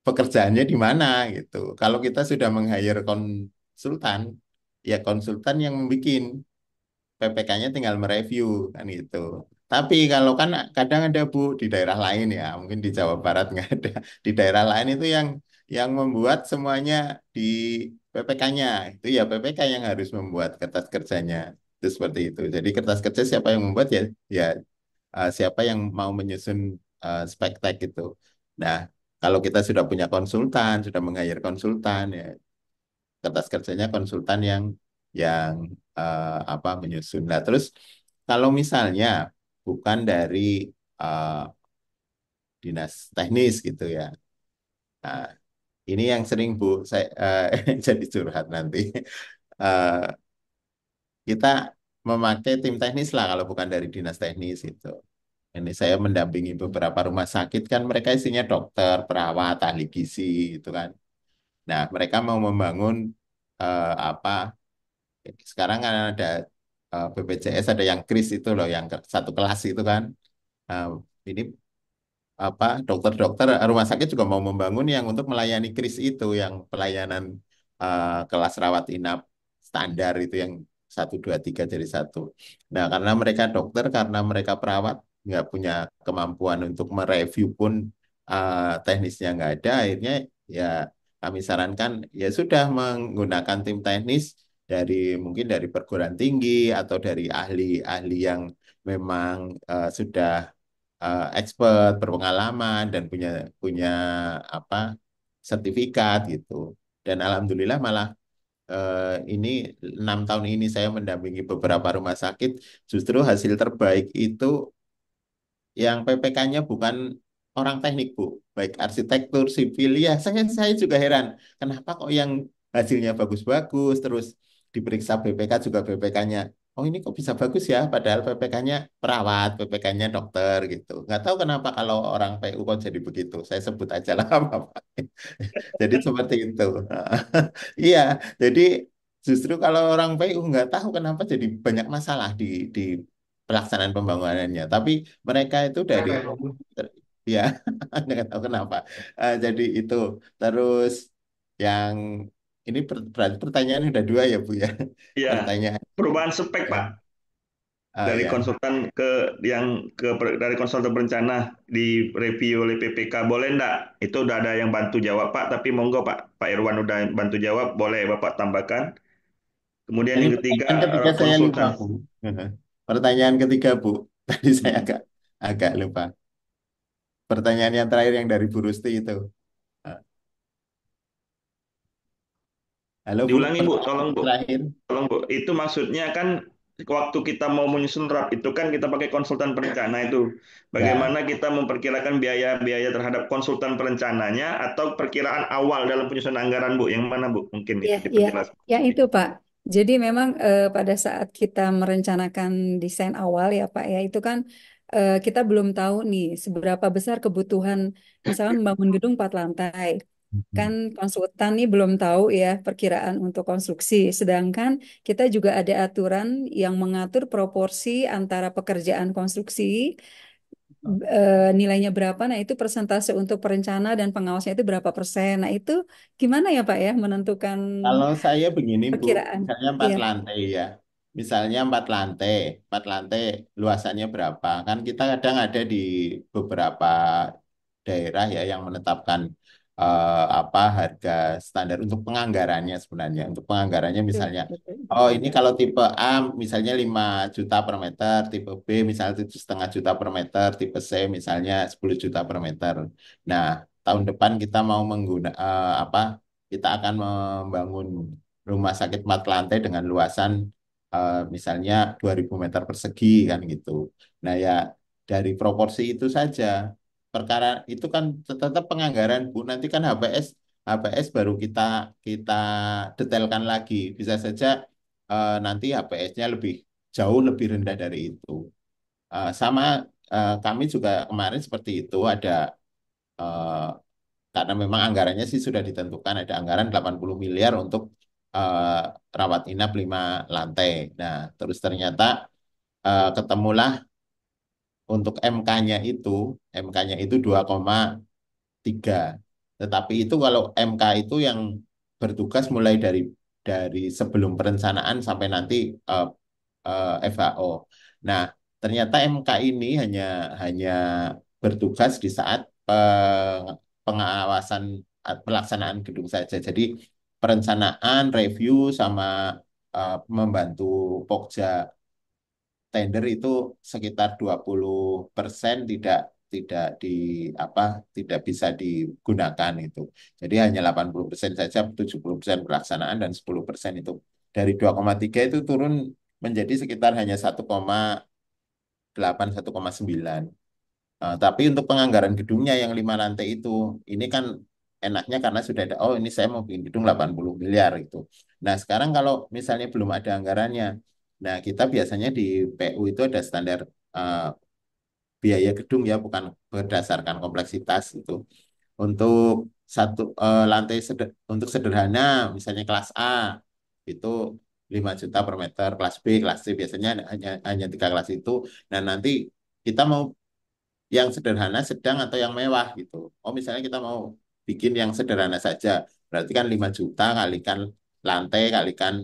pekerjaannya di mana gitu. Kalau kita sudah meng-hire konsultan, ya konsultan yang membikin. PPK-nya tinggal mereview kan gitu. Tapi kalau kan kadang ada Bu di daerah lain ya, mungkin di Jawa Barat nggak ada. Di daerah lain itu yang membuat semuanya di PPK-nya. Itu ya PPK yang harus membuat kertas kerjanya. Itu seperti itu. Jadi kertas kerja siapa yang membuat ya siapa yang mau menyusun spek tek itu. Nah, kalau kita sudah punya konsultan, sudah meng-hire konsultan ya kertas kerjanya konsultan yang apa menyusun. Nah, terus kalau misalnya bukan dari eh, dinas teknis gitu ya. Nah, ini yang sering Bu saya jadi curhat nanti. Eh, kita memakai tim teknis lah kalau bukan dari dinas teknis itu. Ini saya mendampingi beberapa rumah sakit kan mereka isinya dokter, perawat, ahli gizi itu kan. Nah, mereka mau membangun apa sekarang kan ada BPJS ada yang kris itu loh yang satu kelas itu kan. Nah, ini apa dokter-dokter rumah sakit juga mau membangun yang untuk melayani kris itu yang pelayanan kelas rawat inap standar itu yang satu dua tiga jadi satu. Nah karena mereka dokter karena mereka perawat nggak punya kemampuan untuk mereview pun teknisnya nggak ada akhirnya ya kami sarankan ya sudah menggunakan tim teknis dari mungkin dari perguruan tinggi atau dari ahli-ahli yang memang sudah expert, berpengalaman dan punya punya apa sertifikat gitu. Dan alhamdulillah malah ini 6 tahun ini saya mendampingi beberapa rumah sakit, justru hasil terbaik itu yang PPK-nya bukan orang teknik, Bu. Baik arsitektur, sipil, ya saya juga heran. Kenapa kok yang hasilnya bagus-bagus, terus diperiksa BPK juga BPK-nya, oh ini kok bisa bagus ya, padahal PPK-nya perawat, PPK-nya dokter gitu. Nggak tahu kenapa kalau orang PU kok jadi begitu. Saya sebut aja lah, Bapak. Jadi seperti itu. Iya, jadi justru kalau orang PU nggak tahu kenapa jadi banyak masalah di pelaksanaan pembangunannya. Tapi mereka itu dari ya nggak tahu kenapa. Jadi itu terus yang ini berarti pertanyaan udah dua ya Bu ya. Iya, Pertanyaan perubahan spek Pak dari ya. konsultan dari konsultan berencana di review oleh PPK boleh enggak? Itu udah ada yang bantu jawab Pak, tapi monggo Pak, Pak Irwan udah bantu jawab, boleh Bapak tambahkan. Kemudian Ini yang ketiga pertanyaan ketiga saya lupa konsultan. Bu. Pertanyaan ketiga, Bu. Tadi saya agak agak lupa. Pertanyaan yang terakhir yang dari Bu Rusti itu. Eh, Halo, Bu. Diulangi Bu, Pertanyaan tolong Bu. terakhir. Tolong Bu, itu maksudnya kan waktu kita mau menyusun RAP itu kan kita pakai konsultan perencana itu. Ya. Bagaimana kita memperkirakan biaya-biaya terhadap konsultan perencananya atau perkiraan awal dalam penyusunan anggaran Bu? Yang mana Bu? Mungkin Ya, itu ya, diperjelas. ya itu Pak. Jadi memang pada saat kita merencanakan desain awal ya Pak ya, itu kan kita belum tahu nih seberapa besar kebutuhan misalkan membangun gedung 4 lantai. Kan konsultan nih belum tahu ya perkiraan untuk konstruksi. Sedangkan kita juga ada aturan yang mengatur proporsi antara pekerjaan konstruksi nilainya berapa. Nah, itu persentase untuk perencana dan pengawasnya itu berapa persen. Nah, itu gimana ya Pak ya menentukan Kalau saya begini, Bu, perkiraan? misalnya empat Iya, lantai ya. Misalnya empat lantai luasannya berapa? Kan kita kadang ada di beberapa daerah ya yang menetapkan apa harga standar untuk penganggarannya sebenarnya. Untuk penganggarannya betul, misalnya, betul, oh betul. ini kalau tipe A misalnya 5 juta per meter, tipe B misalnya 7,5 juta per meter, tipe C misalnya 10 juta per meter. Nah, tahun depan kita mau apa? Kita akan membangun rumah sakit 4 lantai dengan luasan misalnya 2.000 meter persegi kan gitu. Nah ya dari proporsi itu saja perkara itu kan tetap penganggaran Bu. Nanti kan HPS baru kita kita detailkan lagi. Bisa saja nanti HPS-nya jauh lebih rendah dari itu. Sama kami juga kemarin seperti itu ada eh, karena memang anggarannya sih sudah ditentukan ada anggaran 80 miliar untuk eh, rawat inap 5 lantai. Nah, terus ternyata ketemulah untuk MK-nya itu 2,3. Tetapi itu kalau MK itu yang bertugas mulai dari sebelum perencanaan sampai nanti eh, FHO. Nah, ternyata MK ini hanya bertugas di saat pengawasan pelaksanaan gedung saja. Jadi perencanaan, review sama membantu Pokja tender itu sekitar 20% tidak di apa tidak bisa digunakan itu. Jadi hanya 80% saja, 70% pelaksanaan dan 10% itu dari 2,3 itu turun menjadi sekitar hanya 1,8 1,9. Tapi untuk penganggaran gedungnya yang 5 lantai itu, ini kan enaknya karena sudah ada, oh ini saya mau bikin gedung 80 miliar itu. Nah sekarang kalau misalnya belum ada anggarannya, nah kita biasanya di PU itu ada standar eh, biaya gedung ya, bukan berdasarkan kompleksitas itu. Untuk lantai untuk sederhana, misalnya kelas A itu 5 juta per meter, kelas B, kelas C biasanya hanya 3 kelas itu. Nah nanti kita mau yang sederhana, sedang atau yang mewah gitu. Oh misalnya kita mau bikin yang sederhana saja, berarti kan 5 juta kalikan lantai kalikan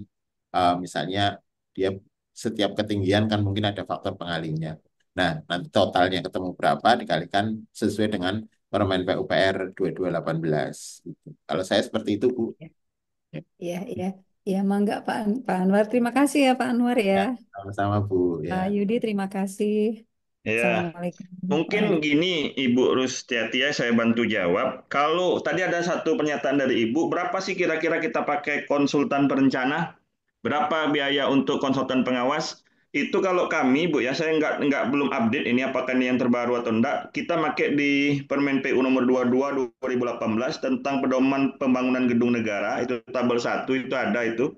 misalnya dia setiap ketinggian kan mungkin ada faktor pengalinya. Nah nanti totalnya ketemu berapa dikalikan sesuai dengan Permen PUPR 2218. Gitu. Kalau saya seperti itu Bu. Ya, Iya, iya. Ya, mangga Pak Anwar. Terima kasih ya Pak Anwar ya. ya, sama-sama Bu. Ya. Pak Yudi, terima kasih. Ya, Assalamualaikum. mungkin gini Ibu Rustiatia saya bantu jawab. Kalau tadi ada satu pernyataan dari Ibu, berapa sih kira-kira kita pakai konsultan perencana? Berapa biaya untuk konsultan pengawas? Itu kalau kami, Bu, ya saya nggak belum update ini apakah ini yang terbaru atau enggak. Kita pakai di Permen PU nomor 22 2018 tentang pedoman pembangunan gedung negara, itu tabel 1 itu ada itu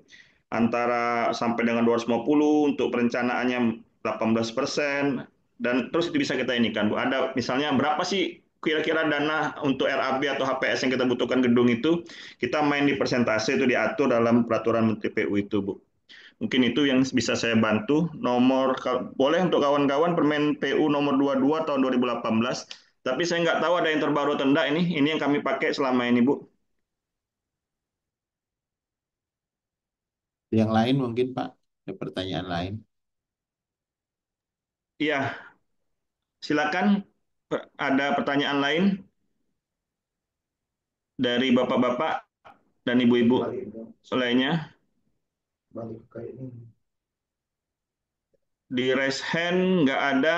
antara sampai dengan 250 untuk perencanaannya 18%, dan terus itu bisa kita ini kan Bu. Ada misalnya berapa sih kira-kira dana untuk RAB atau HPS yang kita butuhkan gedung itu, kita main di persentase itu diatur dalam peraturan Menteri PU itu Bu. Mungkin itu yang bisa saya bantu. Boleh untuk kawan-kawan Permen PU nomor 22 tahun 2018. Tapi saya nggak tahu ada yang terbaru atau enggak ini. Ini yang kami pakai selama ini Bu. Yang lain mungkin Pak, ada pertanyaan lain. Iya, silakan. Ada pertanyaan lain dari bapak-bapak dan ibu-ibu lainnya. di raise hand nggak ada,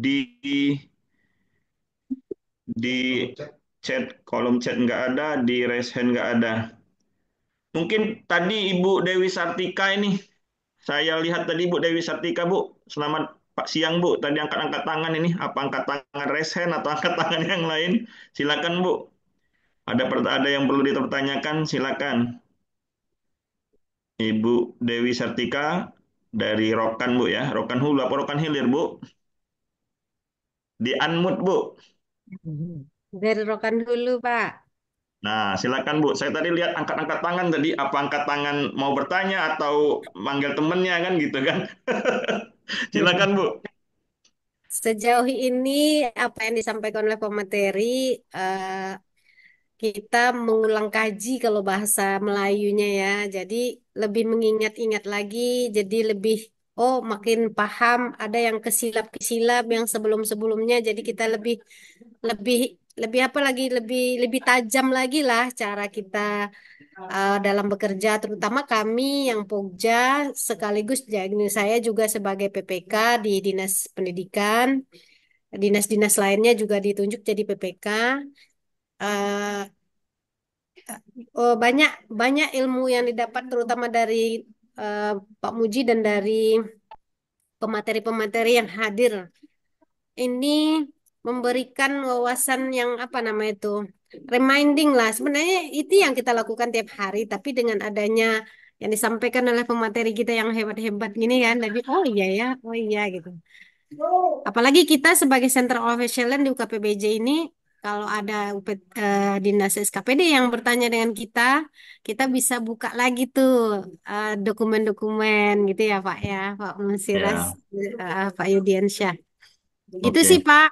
di di chat kolom chat nggak ada, di raise hand nggak ada. Mungkin tadi Ibu Dewi Sartika ini, saya lihat tadi Ibu Dewi Sartika, Bu. Selamat Pak siang, Bu. Tadi angkat-angkat tangan ini, apa angkat tangan raise hand atau angkat tangan yang lain? Silakan, Bu. Ada yang perlu dipertanyakan, silakan. Ibu Dewi Sartika dari Rokan, Bu ya. Rokan Hulu apa Rokan Hilir, Bu? Di unmute, Bu. Dari Rokan dulu, Pak. Nah, silakan Bu. Saya tadi lihat angkat-angkat tangan tadi. Apa angkat tangan mau bertanya atau manggil temennya kan gitu kan? Silakan Bu. Sejauh ini apa yang disampaikan oleh pemateri, eh, kita mengulang kaji kalau bahasa Melayunya ya. Jadi lebih mengingat-ingat lagi, jadi lebih makin paham. Ada yang kesilap-kesilap yang sebelum-sebelumnya. Jadi kita lebih lebih lebih apa lagi lebih lebih tajam lagi lah cara kita dalam bekerja, terutama kami yang Pogja sekaligus jadi saya juga sebagai PPK di Dinas Pendidikan, dinas-dinas lainnya juga ditunjuk jadi PPK. Eh, banyak banyak ilmu yang didapat terutama dari eh, Pak Muji dan dari pemateri-pemateri yang hadir. Ini memberikan wawasan yang apa nama itu reminding lah sebenarnya itu yang kita lakukan tiap hari tapi dengan adanya yang disampaikan oleh pemateri kita yang hebat-hebat gini kan lebih oh iya gitu apalagi kita sebagai Center of Excellence di UKPBJ ini kalau ada Dinas SKPD yang bertanya dengan kita bisa buka lagi tuh dokumen-dokumen gitu ya Pak ya Pak Musiras Ya, Pak Yudiansyah. Gitu sih, oke. Pak.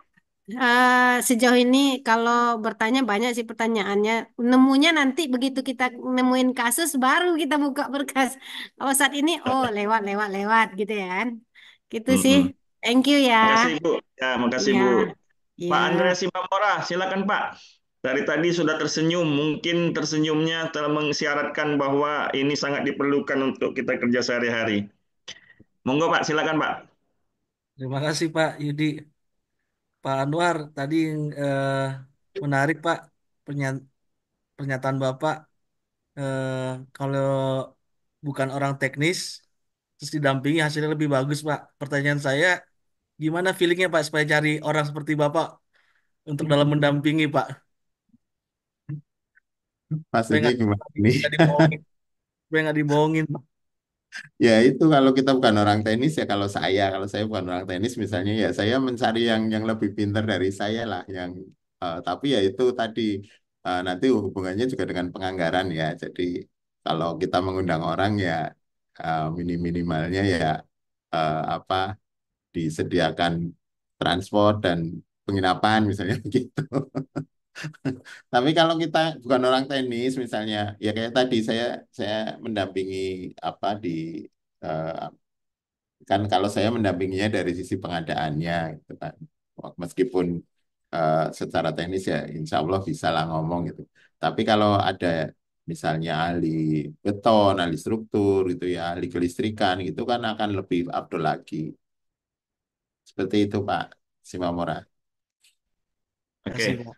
Sejauh ini kalau bertanya banyak sih pertanyaannya. Nemunya nanti begitu kita nemuin kasus baru kita buka berkas. Kalau saat ini, lewat, lewat, lewat gitu ya kan. Gitu sih. Mm-mm. Thank you ya. Makasih Bu. Ya, makasih Iya, Bu. iya. Pak Andreas Simamora, silakan Pak. Dari tadi sudah tersenyum, mungkin tersenyumnya telah mengisyaratkan bahwa ini sangat diperlukan untuk kita kerja sehari-hari. Monggo Pak, silakan Pak. Terima kasih Pak Yudi. Pak Anwar, tadi menarik Pak pernya- pernyataan Bapak. Eh, Kalau bukan orang teknis, terus didampingi hasilnya lebih bagus Pak. Pertanyaan saya, gimana feelingnya Pak supaya cari orang seperti Bapak untuk dalam mendampingi Pak? Supaya Maksudnya nggak gimana nih? nggak dibohongin, supaya nggak dibohongin Pak. Ya itu kalau kita bukan orang tenis ya kalau saya bukan orang tenis misalnya ya saya mencari yang lebih pintar dari saya lah yang tapi ya itu tadi nanti hubungannya juga dengan penganggaran ya. Jadi kalau kita mengundang orang ya minimalnya ya apa disediakan transport dan penginapan misalnya gitu. Tapi kalau kita bukan orang tenis misalnya, ya kayak tadi saya mendampingi apa di eh, kan kalau saya mendampinginya dari sisi pengadaannya gitu kan. Meskipun secara teknis ya insya Allah bisa lah ngomong gitu. Tapi kalau ada misalnya ahli beton, ahli struktur gitu ya, ahli kelistrikan gitu kan akan lebih afdol lagi. Seperti itu Pak Simamora. Terima kasih Oke. Pak.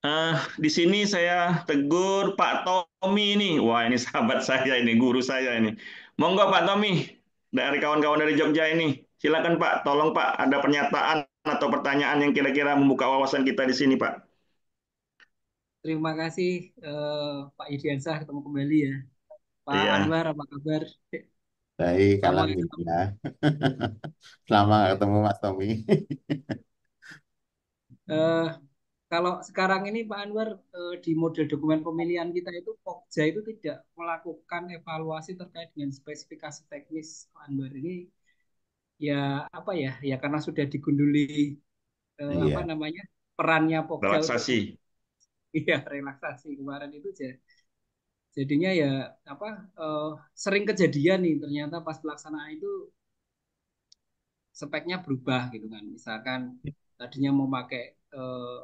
Eh, di sini saya tegur Pak Tommy ini. Wah, ini sahabat saya ini, guru saya ini. Monggo Pak Tommy, dari kawan-kawan dari Jogja ini. Silakan Pak, tolong Pak, ada pernyataan atau pertanyaan yang kira-kira membuka wawasan kita di sini Pak. Terima kasih Pak Yudiansah ketemu kembali ya. Pak Iya, Anwar apa kabar? Baik, Lama nggak ketemu. alhamdulillah. Selamat ketemu Mas Tommy. Eh, Kalau sekarang ini Pak Anwar di model dokumen pemilihan kita itu Pokja itu tidak melakukan evaluasi terkait dengan spesifikasi teknis Pak Anwar ini ya apa ya ya karena sudah digunduli apa Iya, namanya perannya Pokja untuk relaksasi. ya relaksasi kemarin itu jadinya ya apa eh, sering kejadian nih ternyata pas pelaksanaan itu speknya berubah gitu kan. Misalkan tadinya mau pakai eh,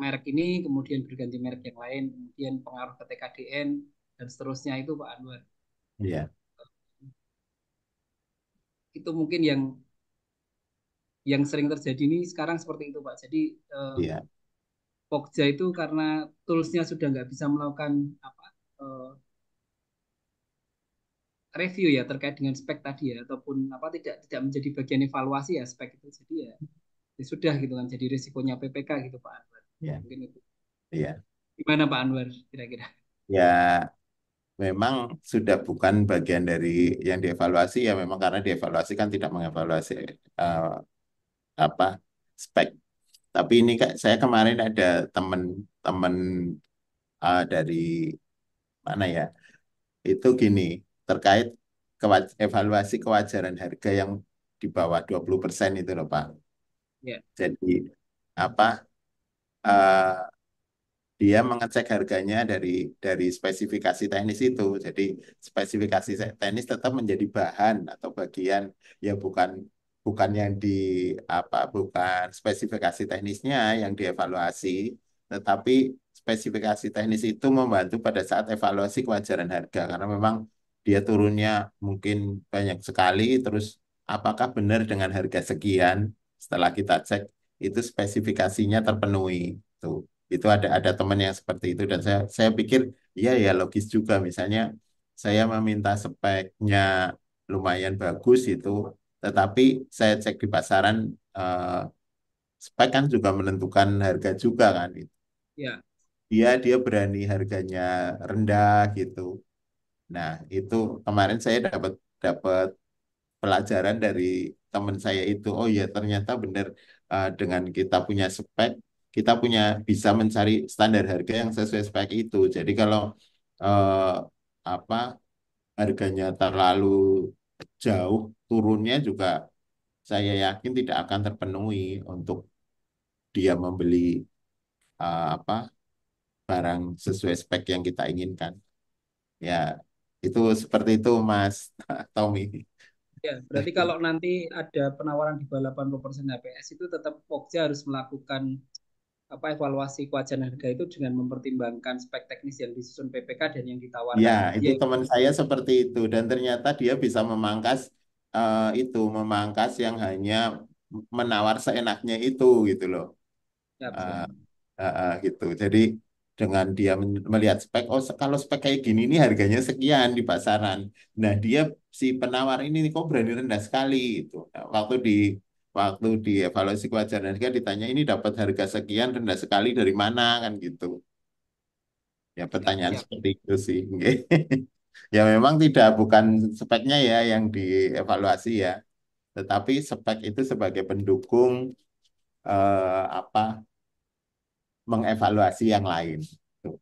merek ini, kemudian berganti merek yang lain, kemudian pengaruh ke TKDN dan seterusnya itu Pak Anwar. iya. itu mungkin yang sering terjadi ini sekarang seperti itu Pak. Jadi Iya, Pokja itu karena toolsnya sudah nggak bisa melakukan apa eh, review ya terkait dengan spek tadi ya ataupun apa tidak tidak menjadi bagian evaluasi ya spek itu. Jadi ya sudah gitu kan jadi risikonya PPK gitu Pak Anwar. iya, Mungkin itu. iya. Gimana Pak Anwar kira-kira? Ya, memang sudah bukan bagian dari yang dievaluasi ya memang karena dievaluasi kan tidak mengevaluasi eh, apa spek. Tapi ini kak, saya kemarin ada teman-teman dari mana ya? Itu gini, terkait evaluasi kewajaran harga yang di bawah 20% itu loh Pak. Ya, Jadi apa eh, dia mengecek harganya dari spesifikasi teknis itu. Jadi spesifikasi teknis tetap menjadi bahan atau bagian ya bukan bukan yang di bukan spesifikasi teknisnya yang dievaluasi, tetapi spesifikasi teknis itu membantu pada saat evaluasi kewajaran harga karena memang dia turunnya mungkin banyak sekali terus apakah benar dengan harga sekian setelah kita cek itu spesifikasinya terpenuhi. Tuh. Itu ada teman yang seperti itu dan saya pikir iya ya logis juga misalnya saya meminta speknya lumayan bagus itu tetapi saya cek di pasaran eh, spek kan juga menentukan harga juga kan ya, dia berani harganya rendah gitu. Nah, itu kemarin saya dapat dapat pelajaran dari teman saya itu. Oh ya, ternyata benar dengan kita punya spek, kita punya bisa mencari standar harga yang sesuai spek itu. Jadi kalau eh, apa harganya terlalu jauh, turunnya juga saya yakin tidak akan terpenuhi untuk dia membeli apa barang sesuai spek yang kita inginkan. Ya, itu seperti itu Mas Tommy. ya. Berarti kalau nanti ada penawaran di bawah 80% HPS itu tetap Pokja harus melakukan apa evaluasi kewajaran harga itu dengan mempertimbangkan spek teknis yang disusun PPK dan yang Ya, ditawarkan tadi itu ya. teman saya seperti itu dan ternyata dia bisa memangkas memangkas yang hanya menawar seenaknya itu gitu loh. Siap, Eh, siap. gitu. Jadi dengan dia melihat spek, oh kalau spek kayak gini nih harganya sekian di pasaran. Nah dia si penawar ini kok berani rendah sekali itu. Nah, waktu di evaluasi kewajaran harga ditanya ini dapat harga sekian rendah sekali dari mana kan gitu. Ya Siap, pertanyaan siap. seperti itu sih. Ya memang tidak bukan speknya ya yang dievaluasi ya, tetapi spek itu sebagai pendukung apa mengevaluasi yang lain. Tuh.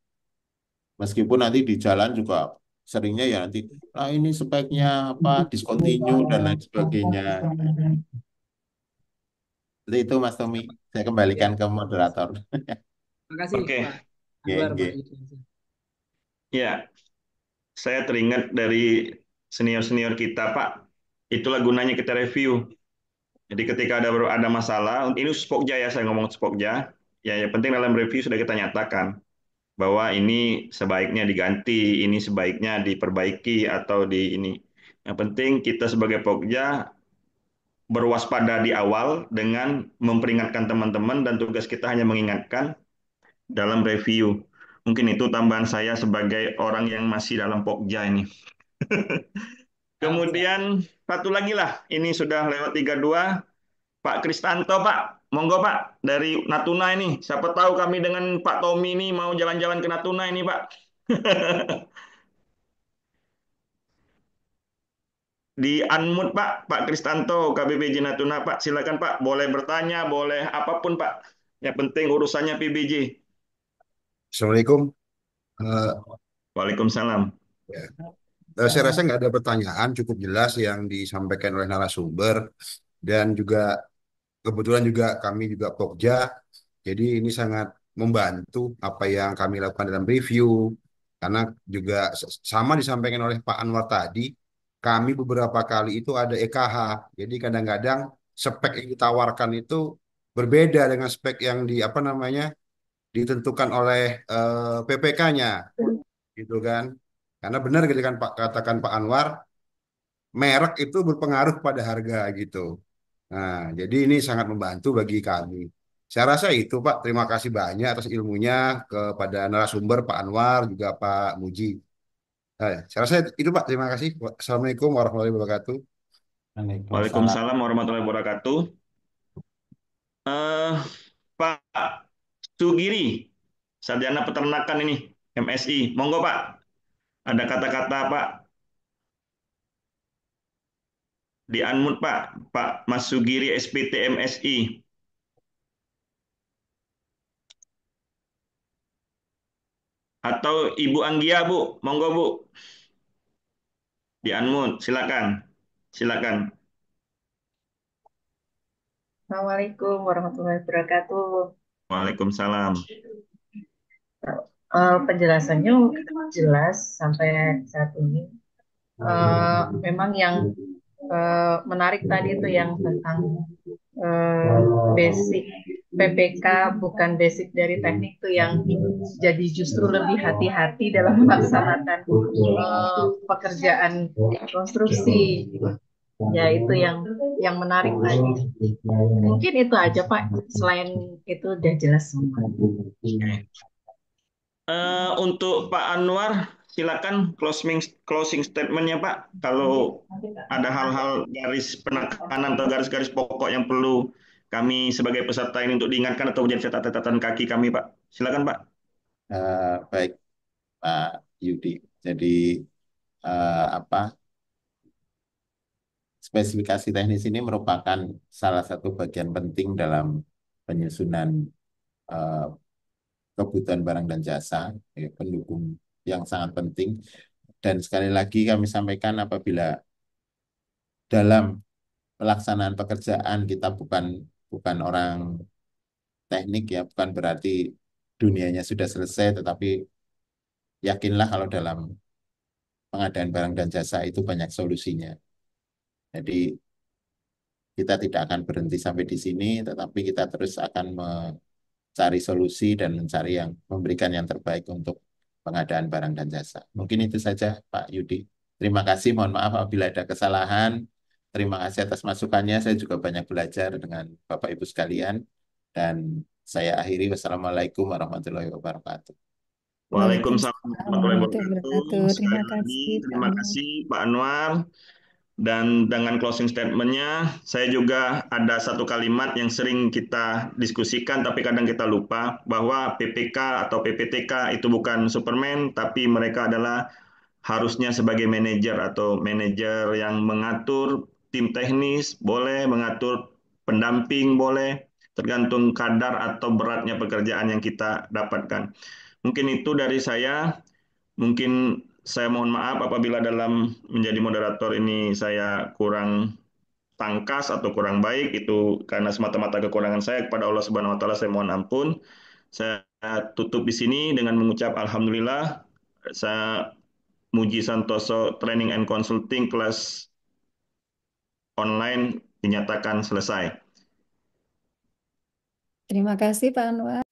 Meskipun nanti di jalan juga seringnya ya nanti, nah ini speknya apa discontinue dan lain sebagainya. Seperti itu Mas Tommy. Saya kembalikan Ya, ke moderator. terima kasih Oke, Pak Anwar, Pak GNG. Yudi. ya, saya teringat dari senior-senior kita, Pak. Itulah gunanya kita review. Jadi ketika ada masalah, ini Spokja ya, saya ngomong Spokja. Ya, yang penting dalam review sudah kita nyatakan bahwa ini sebaiknya diganti, ini sebaiknya diperbaiki atau di ini. Yang penting kita sebagai Pokja berwaspada di awal dengan memperingatkan teman-teman dan tugas kita hanya mengingatkan dalam review. Mungkin itu tambahan saya sebagai orang yang masih dalam Pokja ini. Siap, siap. Kemudian satu lagi lah, ini sudah lewat 32, Pak Kristanto Pak, monggo Pak, dari Natuna ini. Siapa tahu kami dengan Pak Tommy ini mau jalan-jalan ke Natuna ini Pak. Di unmute Pak, Pak Kristanto, KBBJ Natuna Pak, silakan Pak, boleh bertanya, boleh apapun Pak. Yang penting urusannya PBJ. Assalamualaikum. Eh, Waalaikumsalam. ya. Saya rasa nggak ada pertanyaan, cukup jelas yang disampaikan oleh narasumber dan juga kebetulan juga kami juga Pokja, jadi ini sangat membantu apa yang kami lakukan dalam review karena juga sama disampaikan oleh Pak Anwar tadi, kami beberapa kali itu ada EKH, jadi kadang-kadang spek yang ditawarkan itu berbeda dengan spek yang di apa namanya ditentukan oleh PPK-nya gitu kan. Karena benar gitu kan Pak katakan Pak Anwar, merek itu berpengaruh pada harga gitu. Nah, jadi ini sangat membantu bagi kami. Saya rasa itu Pak, terima kasih banyak atas ilmunya kepada narasumber Pak Anwar juga Pak Muji. Saya rasa itu Pak, terima kasih. Assalamualaikum warahmatullahi wabarakatuh. Waalaikumsalam. Waalaikumsalam warahmatullahi wabarakatuh. Eh, Pak Sugiri, Sarjana Peternakan ini, MSI. Monggo Pak, ada kata-kata Pak di unmute Pak, Pak Mas Sugiri SPT MSI. Atau Ibu Anggia Bu, monggo Bu, di unmute, silakan. Silakan. Assalamualaikum warahmatullahi wabarakatuh. Waalaikumsalam. Penjelasannya jelas sampai saat ini. Memang yang menarik tadi itu yang tentang basic PPK bukan basic dari teknik tuh yang jadi justru lebih hati-hati dalam melaksanakan pekerjaan konstruksi. Ya itu yang menarik tadi. Mungkin itu aja Pak. Selain itu udah jelas semua. Untuk Pak Anwar, silakan closing statementnya Pak. Kalau ada hal-hal garis penekanan atau garis-garis pokok yang perlu kami sebagai peserta ini untuk diingatkan atau menjadi catatan kaki kami Pak. Silakan Pak. Baik Pak Yudi. Jadi apa spesifikasi teknis ini merupakan salah satu bagian penting dalam penyusunan eh, kebutuhan barang dan jasa, pendukung yang sangat penting. Dan sekali lagi kami sampaikan apabila dalam pelaksanaan pekerjaan kita bukan bukan orang teknik ya, bukan berarti dunianya sudah selesai, tetapi yakinlah kalau dalam pengadaan barang dan jasa itu banyak solusinya. Jadi kita tidak akan berhenti sampai di sini, tetapi kita terus akan mencari solusi dan mencari yang memberikan yang terbaik untuk pengadaan barang dan jasa. Mungkin itu saja Pak Yudi. Terima kasih, mohon maaf apabila ada kesalahan. Terima kasih atas masukannya. Saya juga banyak belajar dengan Bapak Ibu sekalian. Dan saya akhiri. Wassalamualaikum warahmatullahi wabarakatuh. Waalaikumsalam warahmatullahi wabarakatuh. Sekali Terima lagi, kasih Pak terima Anwar. kasih Pak Anwar. Dan dengan closing statement-nya, saya juga ada satu kalimat yang sering kita diskusikan, tapi kadang kita lupa, bahwa PPK atau PPTK itu bukan Superman, tapi mereka adalah harusnya sebagai manajer atau manajer yang mengatur tim teknis, boleh mengatur pendamping, boleh, tergantung kadar atau beratnya pekerjaan yang kita dapatkan. Mungkin itu dari saya. Mungkin saya mohon maaf apabila dalam menjadi moderator ini saya kurang tangkas atau kurang baik, itu karena semata-mata kekurangan saya. Kepada Allah Subhanahu wa taala saya mohon ampun. Saya tutup di sini dengan mengucap alhamdulillah. Saya Muji Santoso Training and Consulting kelas online dinyatakan selesai. Terima kasih Pak Anwar.